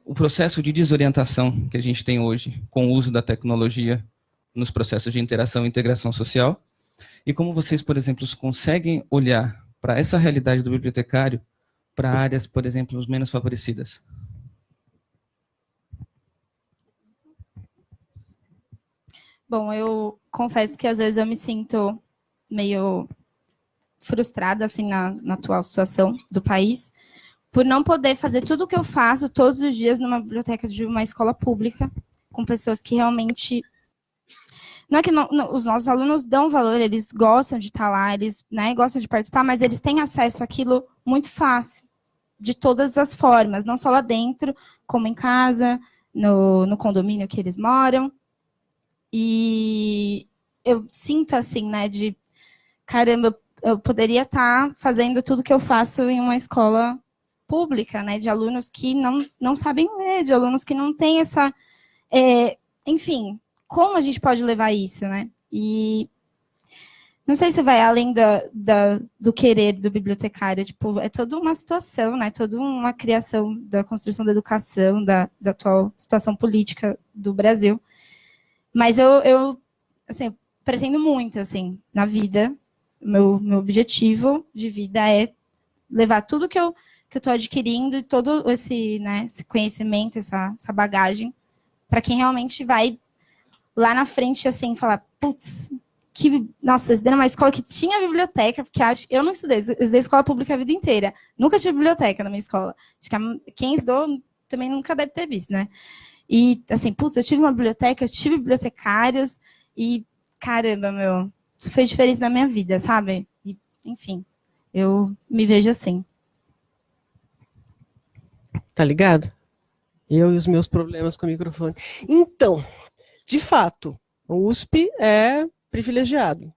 o processo de desorientação que a gente tem hoje com o uso da tecnologia nos processos de interação e integração social, e como vocês, por exemplo, conseguem olhar para essa realidade do bibliotecário para áreas, por exemplo, menos favorecidas. Bom, eu confesso que às vezes eu me sinto meio frustrada assim na atual situação do país, por não poder fazer tudo o que eu faço todos os dias numa biblioteca de uma escola pública, com pessoas que realmente... Não é que os nossos alunos dão valor, eles gostam de estar lá, eles, né, gostam de participar, mas eles têm acesso àquilo muito fácil, de todas as formas, não só lá dentro, como em casa, no condomínio que eles moram. E eu sinto assim, né, de caramba, eu poderia estar fazendo tudo que eu faço em uma escola pública, né, de alunos que não sabem ler, de alunos que não têm essa... enfim, como a gente pode levar isso, né? E não sei se vai além do querer do bibliotecário, tipo, é toda uma situação, né? Toda uma criação da construção da educação, da atual situação política do Brasil. Mas eu assim, pretendo muito, assim, na vida, meu objetivo de vida é levar tudo que eu estou adquirindo, todo esse, né, esse conhecimento, essa bagagem, para quem realmente vai lá na frente, assim, falar, putz, nossa, eu estudei numa escola que tinha biblioteca, porque eu não estudei, eu estudei escola pública a vida inteira. Nunca tive biblioteca na minha escola. Acho que quem estudou também nunca deve ter visto, né? E, assim, putz, eu tive uma biblioteca, eu tive bibliotecários, e, caramba, isso fez diferença na minha vida, sabe? E, enfim, eu me vejo assim. Tá ligado? Eu e os meus problemas com o microfone. Então, de fato, o USP é privilegiado.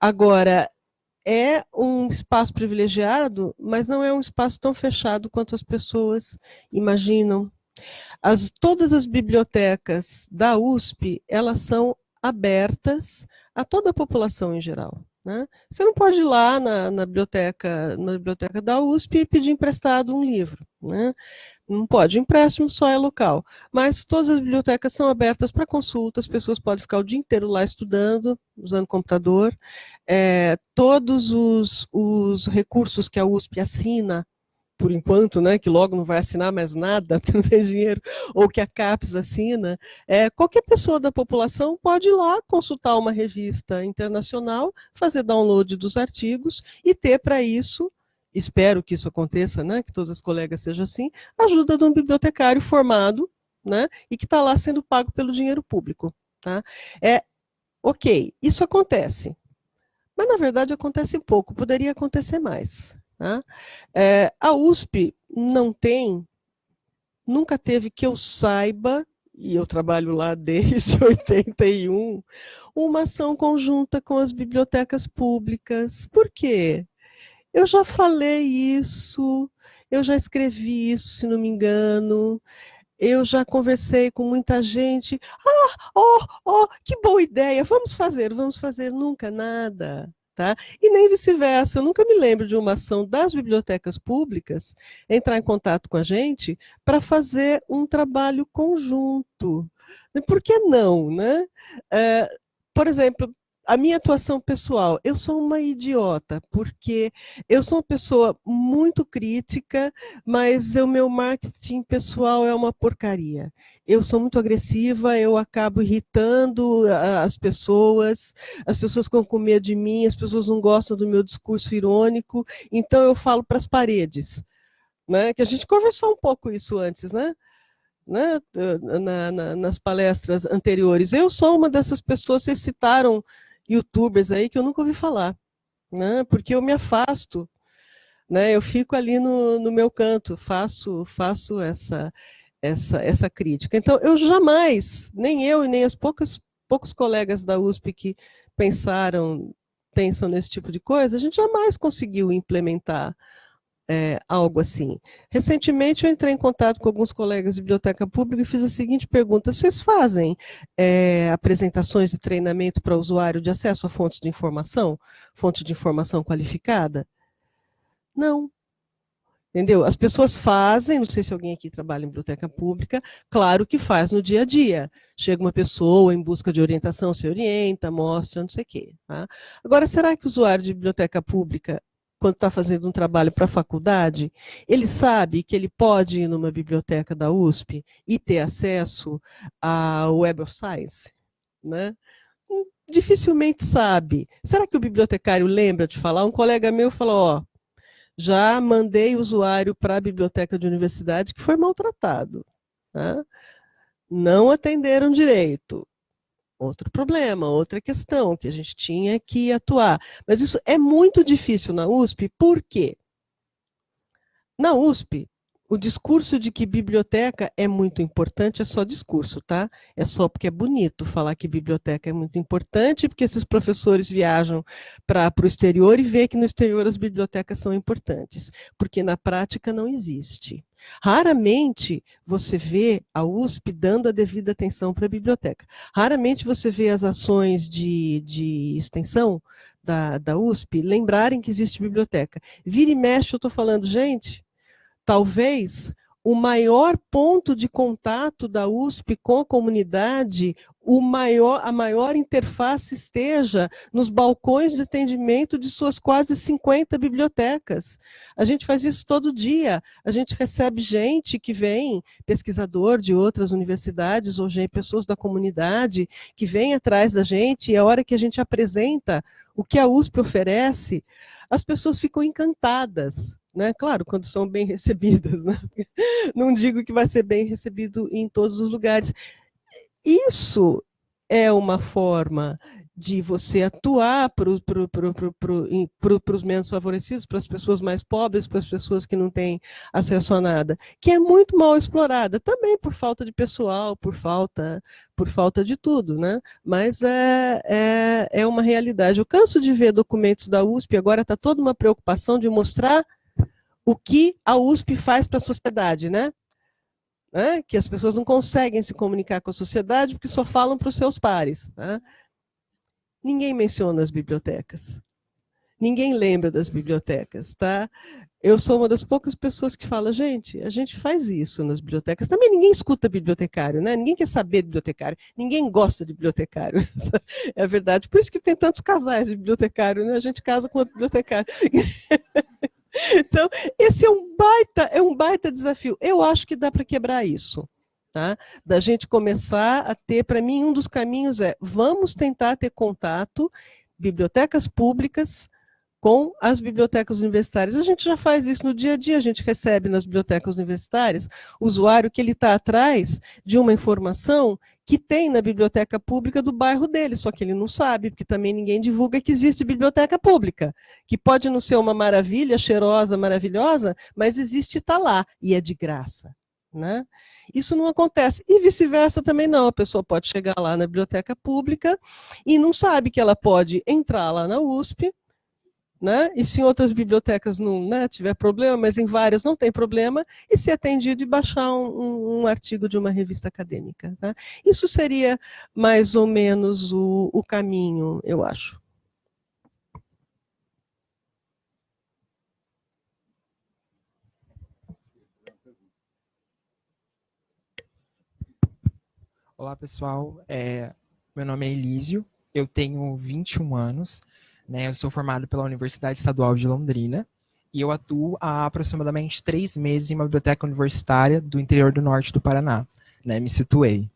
Agora, é um espaço privilegiado, mas não é um espaço tão fechado quanto as pessoas imaginam. Todas as bibliotecas da USP, elas são abertas a toda a população em geral. Né? Você não pode ir lá na biblioteca da USP e pedir emprestado um livro. Né? Não pode, empréstimo só é local. Mas todas as bibliotecas são abertas para consulta, as pessoas podem ficar o dia inteiro lá estudando, usando computador. Todos os recursos que a USP assina, por enquanto, né, que logo não vai assinar mais nada, porque não tem dinheiro, ou que a CAPES assina, qualquer pessoa da população pode ir lá consultar uma revista internacional, fazer download dos artigos e ter para isso, espero que isso aconteça, né, que todas as colegas sejam assim, a ajuda de um bibliotecário formado, né, e que está lá sendo pago pelo dinheiro público. Tá? Ok, isso acontece, mas na verdade acontece pouco, poderia acontecer mais. Tá? A USP não tem, nunca teve que eu saiba, e eu trabalho lá desde 81, uma ação conjunta com as bibliotecas públicas. Por quê? Eu já falei isso, eu já escrevi isso, se não me engano, eu já conversei com muita gente. Que boa ideia, vamos fazer, nunca nada. Tá? E nem vice-versa, eu nunca me lembro de uma ação das bibliotecas públicas entrar em contato com a gente para fazer um trabalho conjunto. Por que não? Né? Por exemplo, a minha atuação pessoal, eu sou uma idiota, porque eu sou uma pessoa muito crítica, mas o meu marketing pessoal é uma porcaria. Eu sou muito agressiva, eu acabo irritando as pessoas ficam com medo de mim, as pessoas não gostam do meu discurso irônico, então eu falo para as paredes. Né? Que a gente conversou um pouco isso antes, né? Nas palestras anteriores. Eu sou uma dessas pessoas, vocês citaram youtubers aí que eu nunca ouvi falar, né? Porque eu me afasto, né? Eu fico ali no meu canto, faço essa crítica. Então, eu jamais, nem eu e nem os poucos colegas da USP que pensam nesse tipo de coisa, a gente jamais conseguiu implementar algo assim. Recentemente eu entrei em contato com alguns colegas de biblioteca pública e fiz a seguinte pergunta: vocês fazem apresentações e treinamento para usuário de acesso a fonte de informação qualificada? Não. Entendeu? As pessoas fazem, não sei se alguém aqui trabalha em biblioteca pública, claro que faz no dia a dia. Chega uma pessoa em busca de orientação, se orienta, mostra, não sei o quê. Tá? Agora, será que o usuário de biblioteca pública, quando está fazendo um trabalho para a faculdade, ele sabe que ele pode ir numa biblioteca da USP e ter acesso ao Web of Science? Né? Dificilmente sabe. Será que o bibliotecário lembra de falar? Um colega meu falou, já mandei usuário para a biblioteca de universidade que foi maltratado. Tá? Não atenderam direito. Outro problema, outra questão que a gente tinha que atuar. Mas isso é muito difícil na USP, por quê? Na USP, o discurso de que biblioteca é muito importante é só discurso, tá? É só porque é bonito falar que biblioteca é muito importante, porque esses professores viajam para o exterior e vê que no exterior as bibliotecas são importantes, porque na prática não existe. Raramente você vê a USP dando a devida atenção para a biblioteca. Raramente você vê as ações de extensão da USP lembrarem que existe biblioteca. Vira e mexe, eu estou falando, gente, talvez o maior ponto de contato da USP com a comunidade, a maior interface esteja nos balcões de atendimento de suas quase 50 bibliotecas. A gente faz isso todo dia. A gente recebe gente que vem, pesquisador de outras universidades, ou pessoas da comunidade, que vem atrás da gente, e a hora que a gente apresenta o que a USP oferece, as pessoas ficam encantadas. Né? Claro, quando são bem recebidas. Né? Não digo que vai ser bem recebido em todos os lugares. Isso é uma forma de você atuar para os menos favorecidos, para as pessoas mais pobres, para as pessoas que não têm acesso a nada, que é muito mal explorada, também por falta de pessoal, por falta de tudo, né? Mas é uma realidade. Eu canso de ver documentos da USP, agora está toda uma preocupação de mostrar o que a USP faz para a sociedade, né? Que as pessoas não conseguem se comunicar com a sociedade porque só falam para os seus pares, né? Ninguém menciona as bibliotecas. Ninguém lembra das bibliotecas, tá? Eu sou uma das poucas pessoas que fala, gente, a gente faz isso nas bibliotecas. Também ninguém escuta bibliotecário, né? Ninguém quer saber de bibliotecário. Ninguém gosta de bibliotecário. Essa é a verdade. Por isso que tem tantos casais de bibliotecário, né? A gente casa com outro bibliotecário. Então, esse é um baita desafio. Eu acho que dá para quebrar isso. Tá? Da gente começar a ter, para mim, um dos caminhos vamos tentar ter contato, bibliotecas públicas com as bibliotecas universitárias. A gente já faz isso no dia a dia, a gente recebe nas bibliotecas universitárias o usuário que ele está atrás de uma informação que tem na biblioteca pública do bairro dele, só que ele não sabe, porque também ninguém divulga que existe biblioteca pública, que pode não ser uma maravilha, cheirosa, maravilhosa, mas existe e está lá, e é de graça. Né? Isso não acontece. E vice-versa também não. A pessoa pode chegar lá na biblioteca pública e não sabe que ela pode entrar lá na USP, né? E se em outras bibliotecas não, né, tiver problema, mas em várias não tem problema, e ser atendido e baixar um artigo de uma revista acadêmica. Tá? Isso seria mais ou menos o caminho, eu acho. Olá, pessoal. Meu nome é Elísio, eu tenho 21 anos, né? Eu sou formado pela Universidade Estadual de Londrina e eu atuo há aproximadamente 3 meses em uma biblioteca universitária do interior do norte do Paraná, né? Me situei.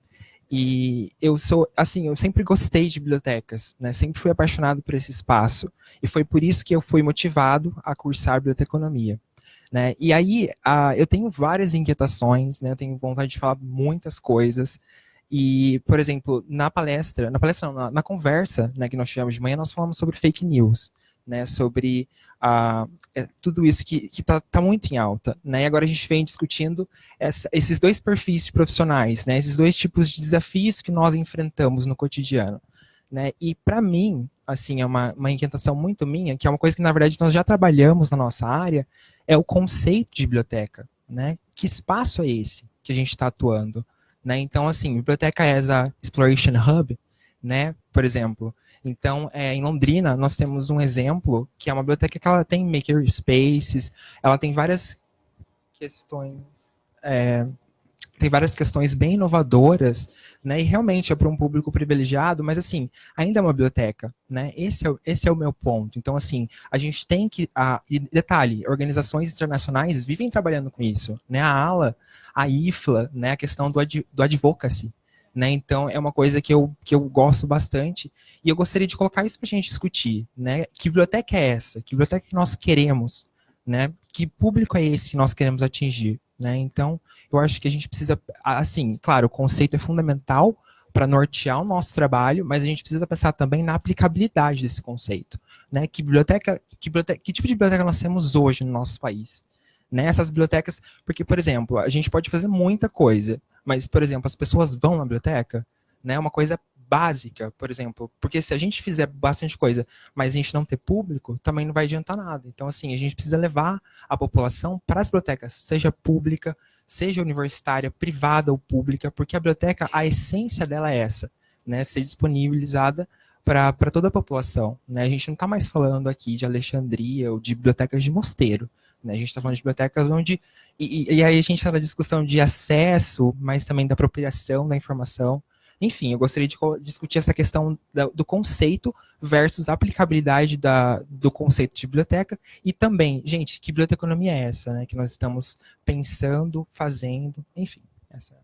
E eu sempre gostei de bibliotecas, né? Sempre fui apaixonado por esse espaço e foi por isso que eu fui motivado a cursar biblioteconomia. Né? E aí, eu tenho várias inquietações, né? Eu tenho vontade de falar muitas coisas. E, por exemplo, na conversa, né, que nós tivemos de manhã, nós falamos sobre fake news, né, sobre tudo isso que tá muito em alta. Né, e agora a gente vem discutindo esses dois perfis de profissionais, né, esses dois tipos de desafios que nós enfrentamos no cotidiano. Né, e, para mim, assim, é uma inquietação muito minha, que é uma coisa que, na verdade, nós já trabalhamos na nossa área, é o conceito de biblioteca. Né? Que espaço é esse que a gente está atuando? Né? Então, assim, biblioteca as a exploration hub, né? Por exemplo. Então, em Londrina, nós temos um exemplo, que é uma biblioteca que ela tem makerspaces, ela tem várias questões bem inovadoras, né? E realmente é para um público privilegiado, mas assim, ainda é uma biblioteca, né? Esse é o meu ponto. Então, assim, a gente tem que, e detalhe, organizações internacionais vivem trabalhando com isso, né? A ALA, a IFLA, né? A questão do advocacy, né? Então, é uma coisa que eu gosto bastante e eu gostaria de colocar isso para a gente discutir, né? Que biblioteca é essa? Que biblioteca que nós queremos, né? Que público é esse que nós queremos atingir, né? Então, eu acho que a gente precisa, assim, claro, o conceito é fundamental para nortear o nosso trabalho, mas a gente precisa pensar também na aplicabilidade desse conceito, né? Que tipo de biblioteca nós temos hoje no nosso país? Né? Essas bibliotecas, porque, por exemplo, a gente pode fazer muita coisa, mas, por exemplo, as pessoas vão na biblioteca, né? Uma coisa básica, por exemplo, porque se a gente fizer bastante coisa, mas a gente não ter público, também não vai adiantar nada. Então, assim, a gente precisa levar a população para as bibliotecas, seja pública, seja universitária, privada ou pública, porque a biblioteca, a essência dela é essa, né? Ser disponibilizada para toda a população. Né? A gente não está mais falando aqui de Alexandria ou de bibliotecas de mosteiro. Né? A gente está falando de bibliotecas onde... E aí a gente está na discussão de acesso, mas também da apropriação da informação. Enfim, eu gostaria de discutir essa questão do conceito versus a aplicabilidade do conceito de biblioteca e também, gente, que biblioteconomia é essa, né, que nós estamos pensando, fazendo, enfim. Essa.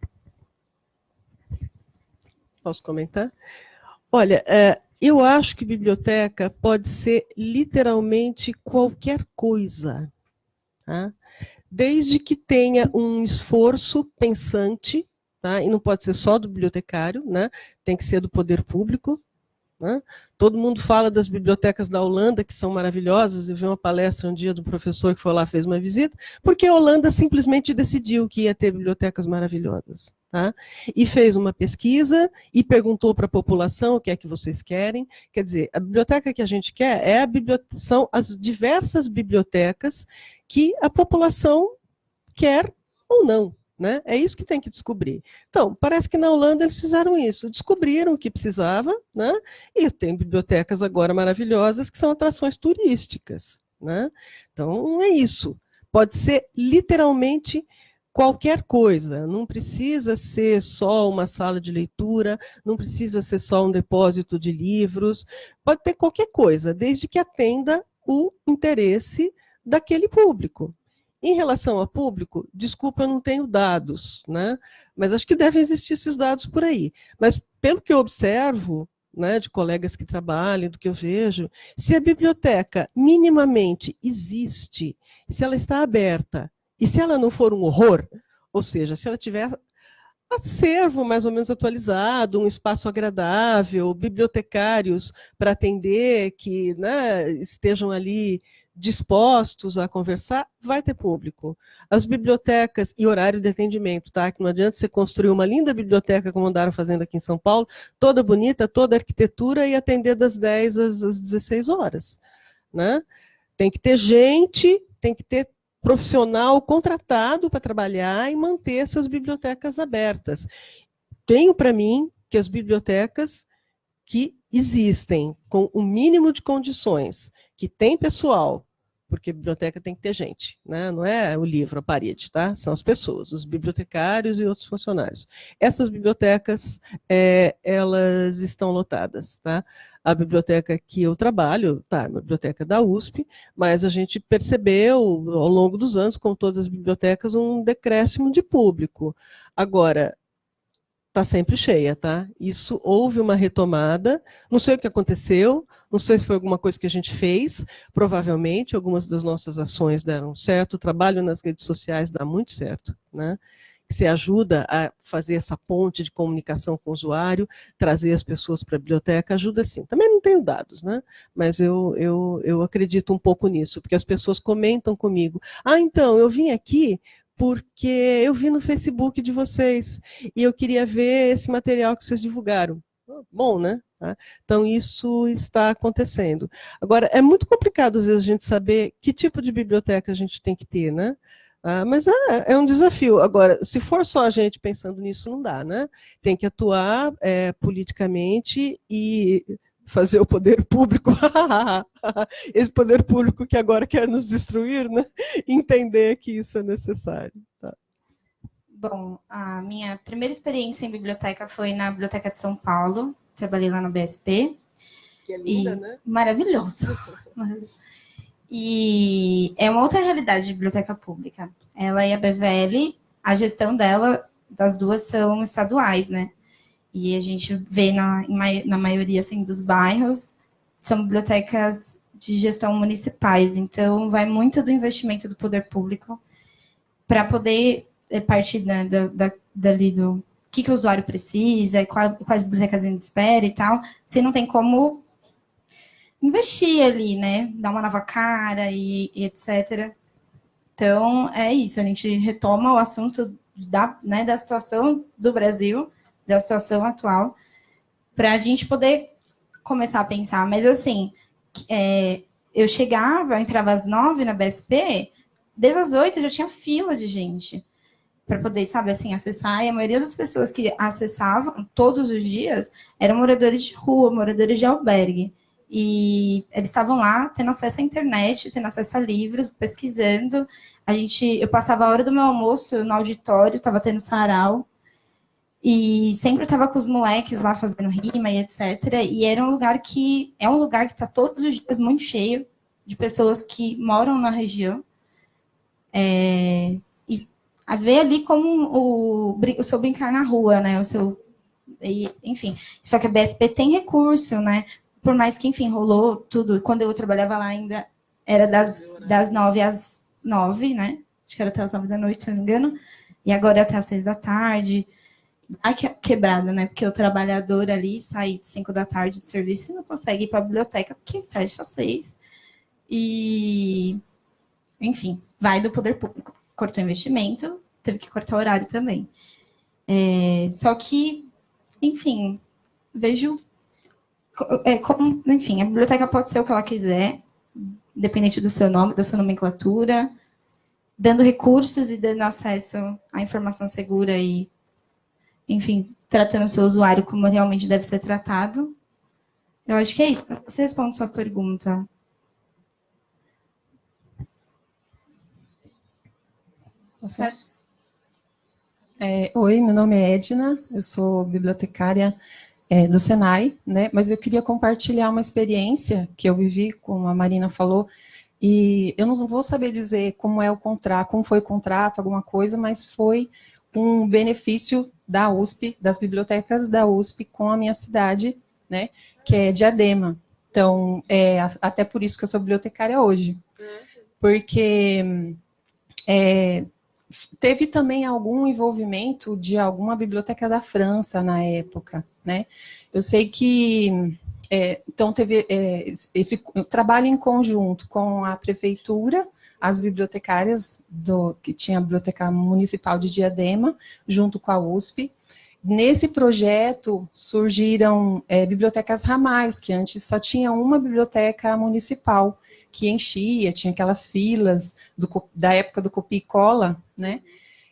Posso comentar? Olha, eu acho que biblioteca pode ser literalmente qualquer coisa, tá? Desde que tenha um esforço pensante, tá? E não pode ser só do bibliotecário, né? Tem que ser do poder público, né? Todo mundo fala das bibliotecas da Holanda, que são maravilhosas. Eu vi uma palestra um dia do professor que foi lá, fez uma visita, porque a Holanda simplesmente decidiu que ia ter bibliotecas maravilhosas. Tá? E fez uma pesquisa e perguntou para a população o que é que vocês querem. Quer dizer, a biblioteca que a gente quer são as diversas bibliotecas que a população quer ou não. Né? É isso que tem que descobrir. Então, parece que na Holanda eles fizeram isso, descobriram o que precisava, né? E tem bibliotecas agora maravilhosas que são atrações turísticas. Né? Então, é isso. Pode ser literalmente qualquer coisa, não precisa ser só uma sala de leitura, não precisa ser só um depósito de livros, pode ter qualquer coisa, desde que atenda o interesse daquele público. Em relação ao público, desculpa, eu não tenho dados, né? Mas acho que devem existir esses dados por aí. Mas, pelo que eu observo, né, de colegas que trabalham, do que eu vejo, se a biblioteca minimamente existe, se ela está aberta, e se ela não for um horror, ou seja, se ela tiver acervo mais ou menos atualizado, um espaço agradável, bibliotecários para atender, que, né, estejam ali dispostos a conversar, vai ter público. As bibliotecas e horário de atendimento, tá? Que não adianta você construir uma linda biblioteca, como andaram fazendo aqui em São Paulo, toda bonita, toda arquitetura, e atender das 10 às 16 horas. Né? Tem que ter gente, tem que ter profissional contratado para trabalhar e manter essas bibliotecas abertas. Tenho para mim que as bibliotecas que existem com o mínimo de condições, que tem pessoal, porque a biblioteca tem que ter gente, né? Não é o livro, a parede, tá? São as pessoas, os bibliotecários e outros funcionários. Essas bibliotecas, elas estão lotadas, tá? A biblioteca que eu trabalho, tá, é uma biblioteca da USP, mas a gente percebeu, ao longo dos anos, com todas as bibliotecas, um decréscimo de público. Agora, está sempre cheia, tá? Isso, houve uma retomada, não sei o que aconteceu, não sei se foi alguma coisa que a gente fez, provavelmente, algumas das nossas ações deram certo, o trabalho nas redes sociais dá muito certo, né? Você ajuda a fazer essa ponte de comunicação com o usuário, trazer as pessoas para a biblioteca, ajuda sim. Também não tenho dados, né? Mas eu acredito um pouco nisso, porque as pessoas comentam comigo, então, eu vim aqui porque eu vi no Facebook de vocês e eu queria ver esse material que vocês divulgaram. Bom, né? Então, isso está acontecendo. Agora, é muito complicado, às vezes, a gente saber que tipo de biblioteca a gente tem que ter, né? Mas é um desafio. Agora, se for só a gente pensando nisso, não dá, né? Tem que atuar politicamente e fazer o poder público, esse poder público que agora quer nos destruir, né? Entender que isso é necessário. Tá? Bom, a minha primeira experiência em biblioteca foi na Biblioteca de São Paulo. Trabalhei lá no BSP. Que é linda, né? Maravilhoso. E é uma outra realidade de biblioteca pública. Ela e a BVL, a gestão dela, das duas, são estaduais, né? E a gente vê na maioria assim, dos bairros, são bibliotecas de gestão municipais. Então, vai muito do investimento do poder público para poder partir dali do que o usuário precisa, quais bibliotecas ainda espera e tal. Você não tem como investir ali, né? Dar uma nova cara e etc. Então, é isso. A gente retoma o assunto da situação do Brasil, da situação atual, para a gente poder começar a pensar. Mas, assim, eu entrava às 9 na BSP, desde as 8 já tinha fila de gente para poder, sabe, assim, acessar. E a maioria das pessoas que acessavam todos os dias eram moradores de rua, moradores de albergue. E eles estavam lá tendo acesso à internet, tendo acesso a livros, pesquisando. Eu passava a hora do meu almoço no auditório, estava tendo sarau. E sempre estava com os moleques lá fazendo rima e etc. E era um lugar que está todos os dias muito cheio de pessoas que moram na região. E a ver ali como o seu brincar na rua, né? Enfim. Só que a BSP tem recurso, né? Por mais que, enfim, rolou tudo. Quando eu trabalhava lá ainda era das 9 às 9, né? Acho que era até as 9 da noite, se não me engano. E agora é até às 6 da tarde. quebrada, né? Porque o trabalhador ali sai de 5 da tarde de serviço e não consegue ir para a biblioteca porque fecha às 6. E, enfim, vai do poder público. Cortou investimento, teve que cortar horário também. Só que, enfim, vejo como, enfim, a biblioteca pode ser o que ela quiser, independente do seu nome, da sua nomenclatura, dando recursos e dando acesso à informação segura e, enfim, tratando o seu usuário como realmente deve ser tratado. Eu acho que é isso. Você responde sua pergunta. Oi, meu nome é Edna, eu sou bibliotecária do Senai, né? Mas eu queria compartilhar uma experiência que eu vivi, como a Marina falou, e eu não vou saber dizer como é o contrato, como foi o contrato, alguma coisa, mas foi um benefício da USP, das bibliotecas da USP com a minha cidade, né? Que é Diadema. Então, até por isso que eu sou bibliotecária hoje, porque teve também algum envolvimento de alguma biblioteca da França na época, né? Eu sei que então teve esse trabalho em conjunto com a prefeitura, as bibliotecárias que tinha a Biblioteca Municipal de Diadema, junto com a USP. Nesse projeto surgiram bibliotecas ramais, que antes só tinha uma biblioteca municipal, que enchia, tinha aquelas filas da época do copia e cola, né?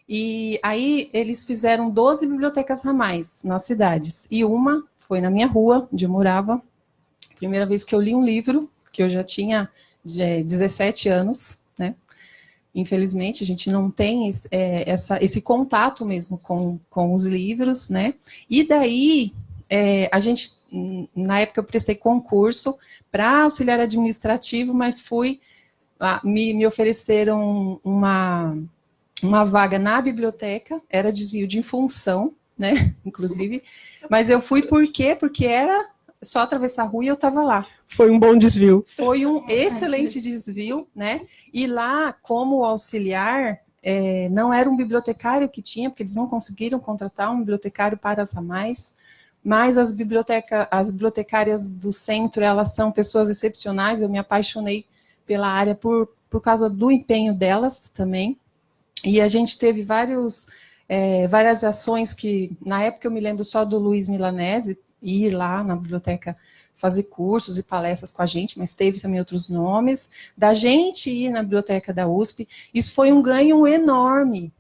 E aí eles fizeram 12 bibliotecas ramais nas cidades, e uma foi na minha rua, onde eu morava. Primeira vez que eu li um livro, que eu já tinha 17 anos, né? Infelizmente, a gente não tem esse contato mesmo com os livros, né? E daí, a gente, na época eu prestei concurso para auxiliar administrativo, mas me ofereceram uma vaga na biblioteca, era desvio de função, né, inclusive, mas eu fui por quê? Porque era só atravessar a rua e eu estava lá. Foi um bom desvio. Foi um excelente desvio, né, e lá, como auxiliar, não era um bibliotecário que tinha, porque eles não conseguiram contratar um bibliotecário para as ramais, mas as bibliotecárias do centro, elas são pessoas excepcionais, eu me apaixonei pela área por causa do empenho delas também, e a gente teve várias ações que, na época eu me lembro só do Luiz Milanese, ir lá na biblioteca fazer cursos e palestras com a gente, mas teve também outros nomes, da gente ir na biblioteca da USP, isso foi um ganho enorme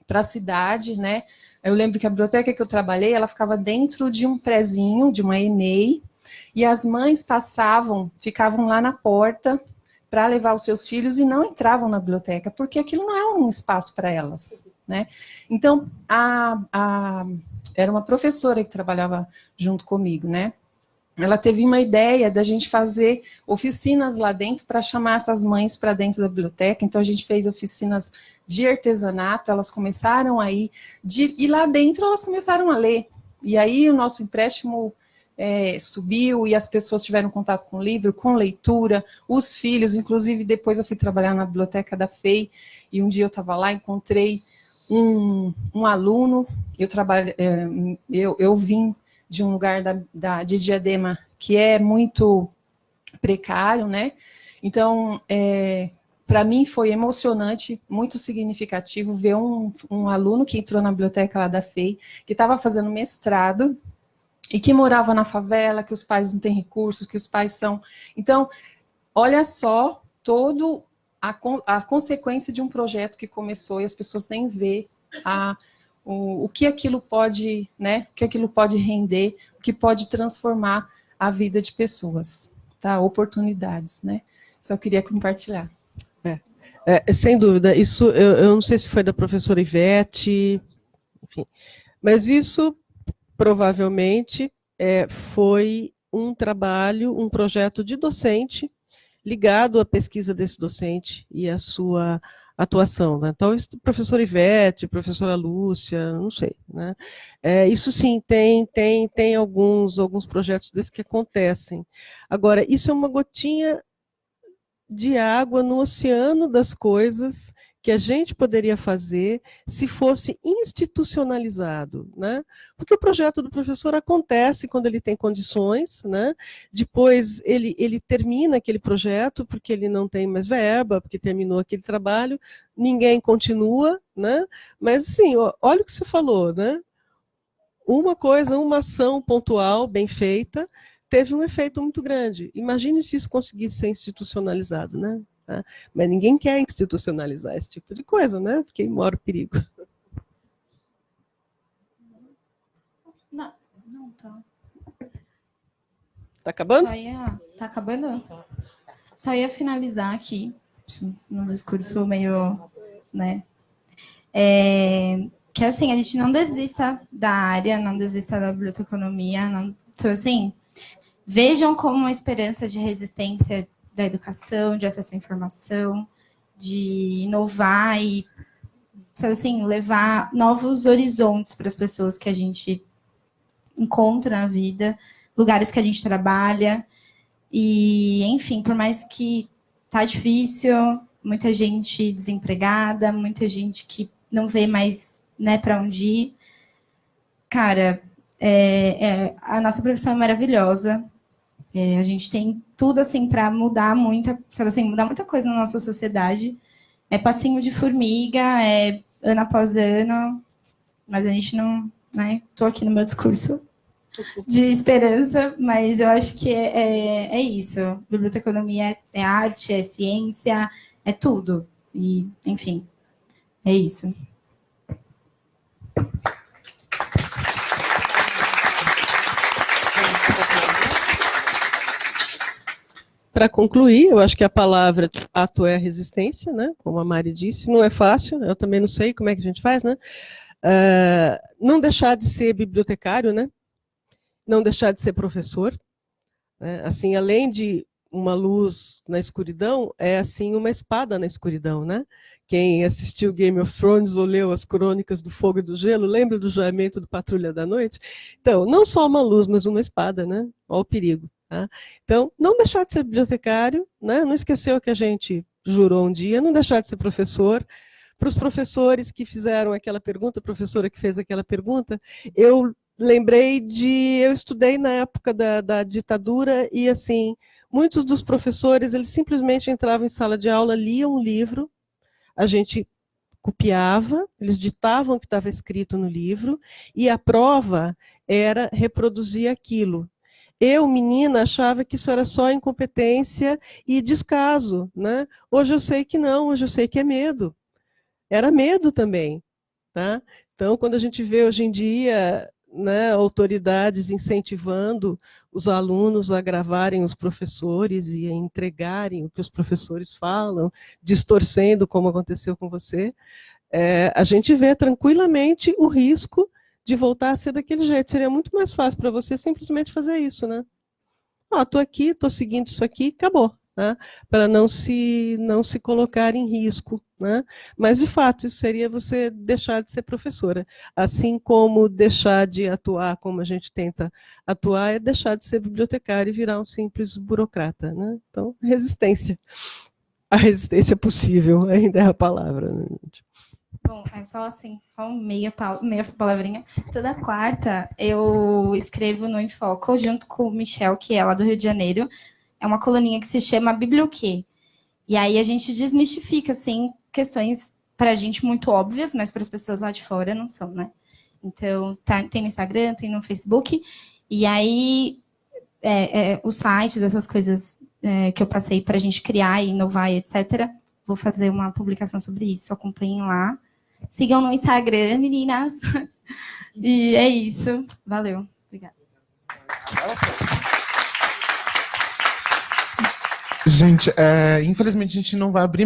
para a cidade, né? Eu lembro que a biblioteca que eu trabalhei, ela ficava dentro de um prézinho, de uma EMEI, e as mães ficavam lá na porta para levar os seus filhos e não entravam na biblioteca, porque aquilo não é um espaço para elas, né? Então, era uma professora que trabalhava junto comigo, né? Ela teve uma ideia da gente fazer oficinas lá dentro para chamar essas mães para dentro da biblioteca. Então, a gente fez oficinas de artesanato, elas começaram a ir, e lá dentro elas começaram a ler. E aí o nosso empréstimo subiu e as pessoas tiveram contato com o livro, com leitura, os filhos, inclusive depois eu fui trabalhar na biblioteca da FEI, e um dia eu estava lá, encontrei um aluno, eu vim de um lugar de Diadema que é muito precário, né? Então, para mim foi emocionante, muito significativo ver um aluno que entrou na biblioteca lá da FEI, que estava fazendo mestrado e que morava na favela, que os pais não têm recursos, que os pais são... Então, olha só todo a consequência de um projeto que começou e as pessoas nem vê o que aquilo pode, né? O que aquilo pode render, o que pode transformar a vida de pessoas, tá? Oportunidades, né? Só queria compartilhar. Sem dúvida, isso eu não sei se foi da professora Ivete, enfim, mas isso provavelmente foi um trabalho, um projeto de docente ligado à pesquisa desse docente e à sua atuação, né? Então, professora Ivete, professora Lúcia, não sei, né? Isso sim, tem alguns projetos desses que acontecem. Agora, isso é uma gotinha de água no oceano das coisas que a gente poderia fazer se fosse institucionalizado, né? Porque o projeto do professor acontece quando ele tem condições, né? Depois ele termina aquele projeto porque ele não tem mais verba, porque terminou aquele trabalho, ninguém continua, né? Mas assim, olha o que você falou, né? Uma coisa, uma ação pontual, bem feita, teve um efeito muito grande. Imagine se isso conseguisse ser institucionalizado, né? Tá? Mas ninguém quer institucionalizar esse tipo de coisa, né? Porque aí mora o perigo. Não tá. Tá acabando? Tá acabando? Só ia finalizar aqui, num discurso meio, né? Que assim, a gente não desista da área, não desista da biblioteconomia, não, então assim, vejam como uma esperança de resistência da educação, de acesso à informação, de inovar e, sabe assim, levar novos horizontes para as pessoas que a gente encontra na vida, lugares que a gente trabalha. E, enfim, por mais que tá difícil, muita gente desempregada, muita gente que não vê mais, né, para onde ir. Cara, a nossa profissão é maravilhosa. A gente tem tudo assim para mudar muita coisa na nossa sociedade. É passinho de formiga, é ano após ano, mas a gente não, né? Tô aqui no meu discurso de esperança, mas eu acho que é isso. Biblioteconomia é arte, é ciência, é tudo. E, enfim, é isso. Para concluir, eu acho que a palavra de fato é resistência, né? Como a Mari disse, não é fácil, eu também não sei como é que a gente faz, né? Não deixar de ser bibliotecário, né? Não deixar de ser professor, né? Assim, além de uma luz na escuridão, é assim uma espada na escuridão, né? Quem assistiu Game of Thrones ou leu as Crônicas do Fogo e do Gelo, lembra do joiamento do Patrulha da Noite? Então, não só uma luz, mas uma espada, né? Olha o perigo. Tá? Então, não deixar de ser bibliotecário, né? Não esquecer o que a gente jurou um dia, não deixar de ser professor. Para os professores que fizeram aquela pergunta, a professora que fez aquela pergunta, eu lembrei eu estudei na época da ditadura e, assim, muitos dos professores, eles simplesmente entravam em sala de aula, liam um livro, a gente copiava, eles ditavam o que estava escrito no livro, e a prova era reproduzir aquilo. Eu, menina, achava que isso era só incompetência e descaso, né? Hoje eu sei que não, hoje eu sei que é medo. Era medo também, tá? Então, quando a gente vê hoje em dia, né, autoridades incentivando os alunos a gravarem os professores e a entregarem o que os professores falam, distorcendo, como aconteceu com você, a gente vê tranquilamente o risco de voltar a ser daquele jeito. Seria muito mais fácil para você simplesmente fazer isso, né? Estou aqui, estou seguindo isso aqui, acabou. Né? Para não se colocar em risco. Né? Mas, de fato, isso seria você deixar de ser professora. Assim como deixar de atuar como a gente tenta atuar, é deixar de ser bibliotecário e virar um simples burocrata. Né? Então, resistência. A resistência possível ainda é a palavra. Né? Bom, é só assim, só meia palavrinha. Toda quarta eu escrevo no Infoco, junto com o Michel, que é lá do Rio de Janeiro. É uma coluninha que se chama Biblioquê. E aí a gente desmistifica, assim, questões para a gente muito óbvias, mas para as pessoas lá de fora não são, né? Então, tem no Instagram, tem no Facebook. E aí, os sites, essas coisas que eu passei para a gente criar e inovar, etc. Vou fazer uma publicação sobre isso, acompanhem lá. Sigam no Instagram, meninas. E é isso. Valeu. Obrigada. Gente, infelizmente a gente não vai abrir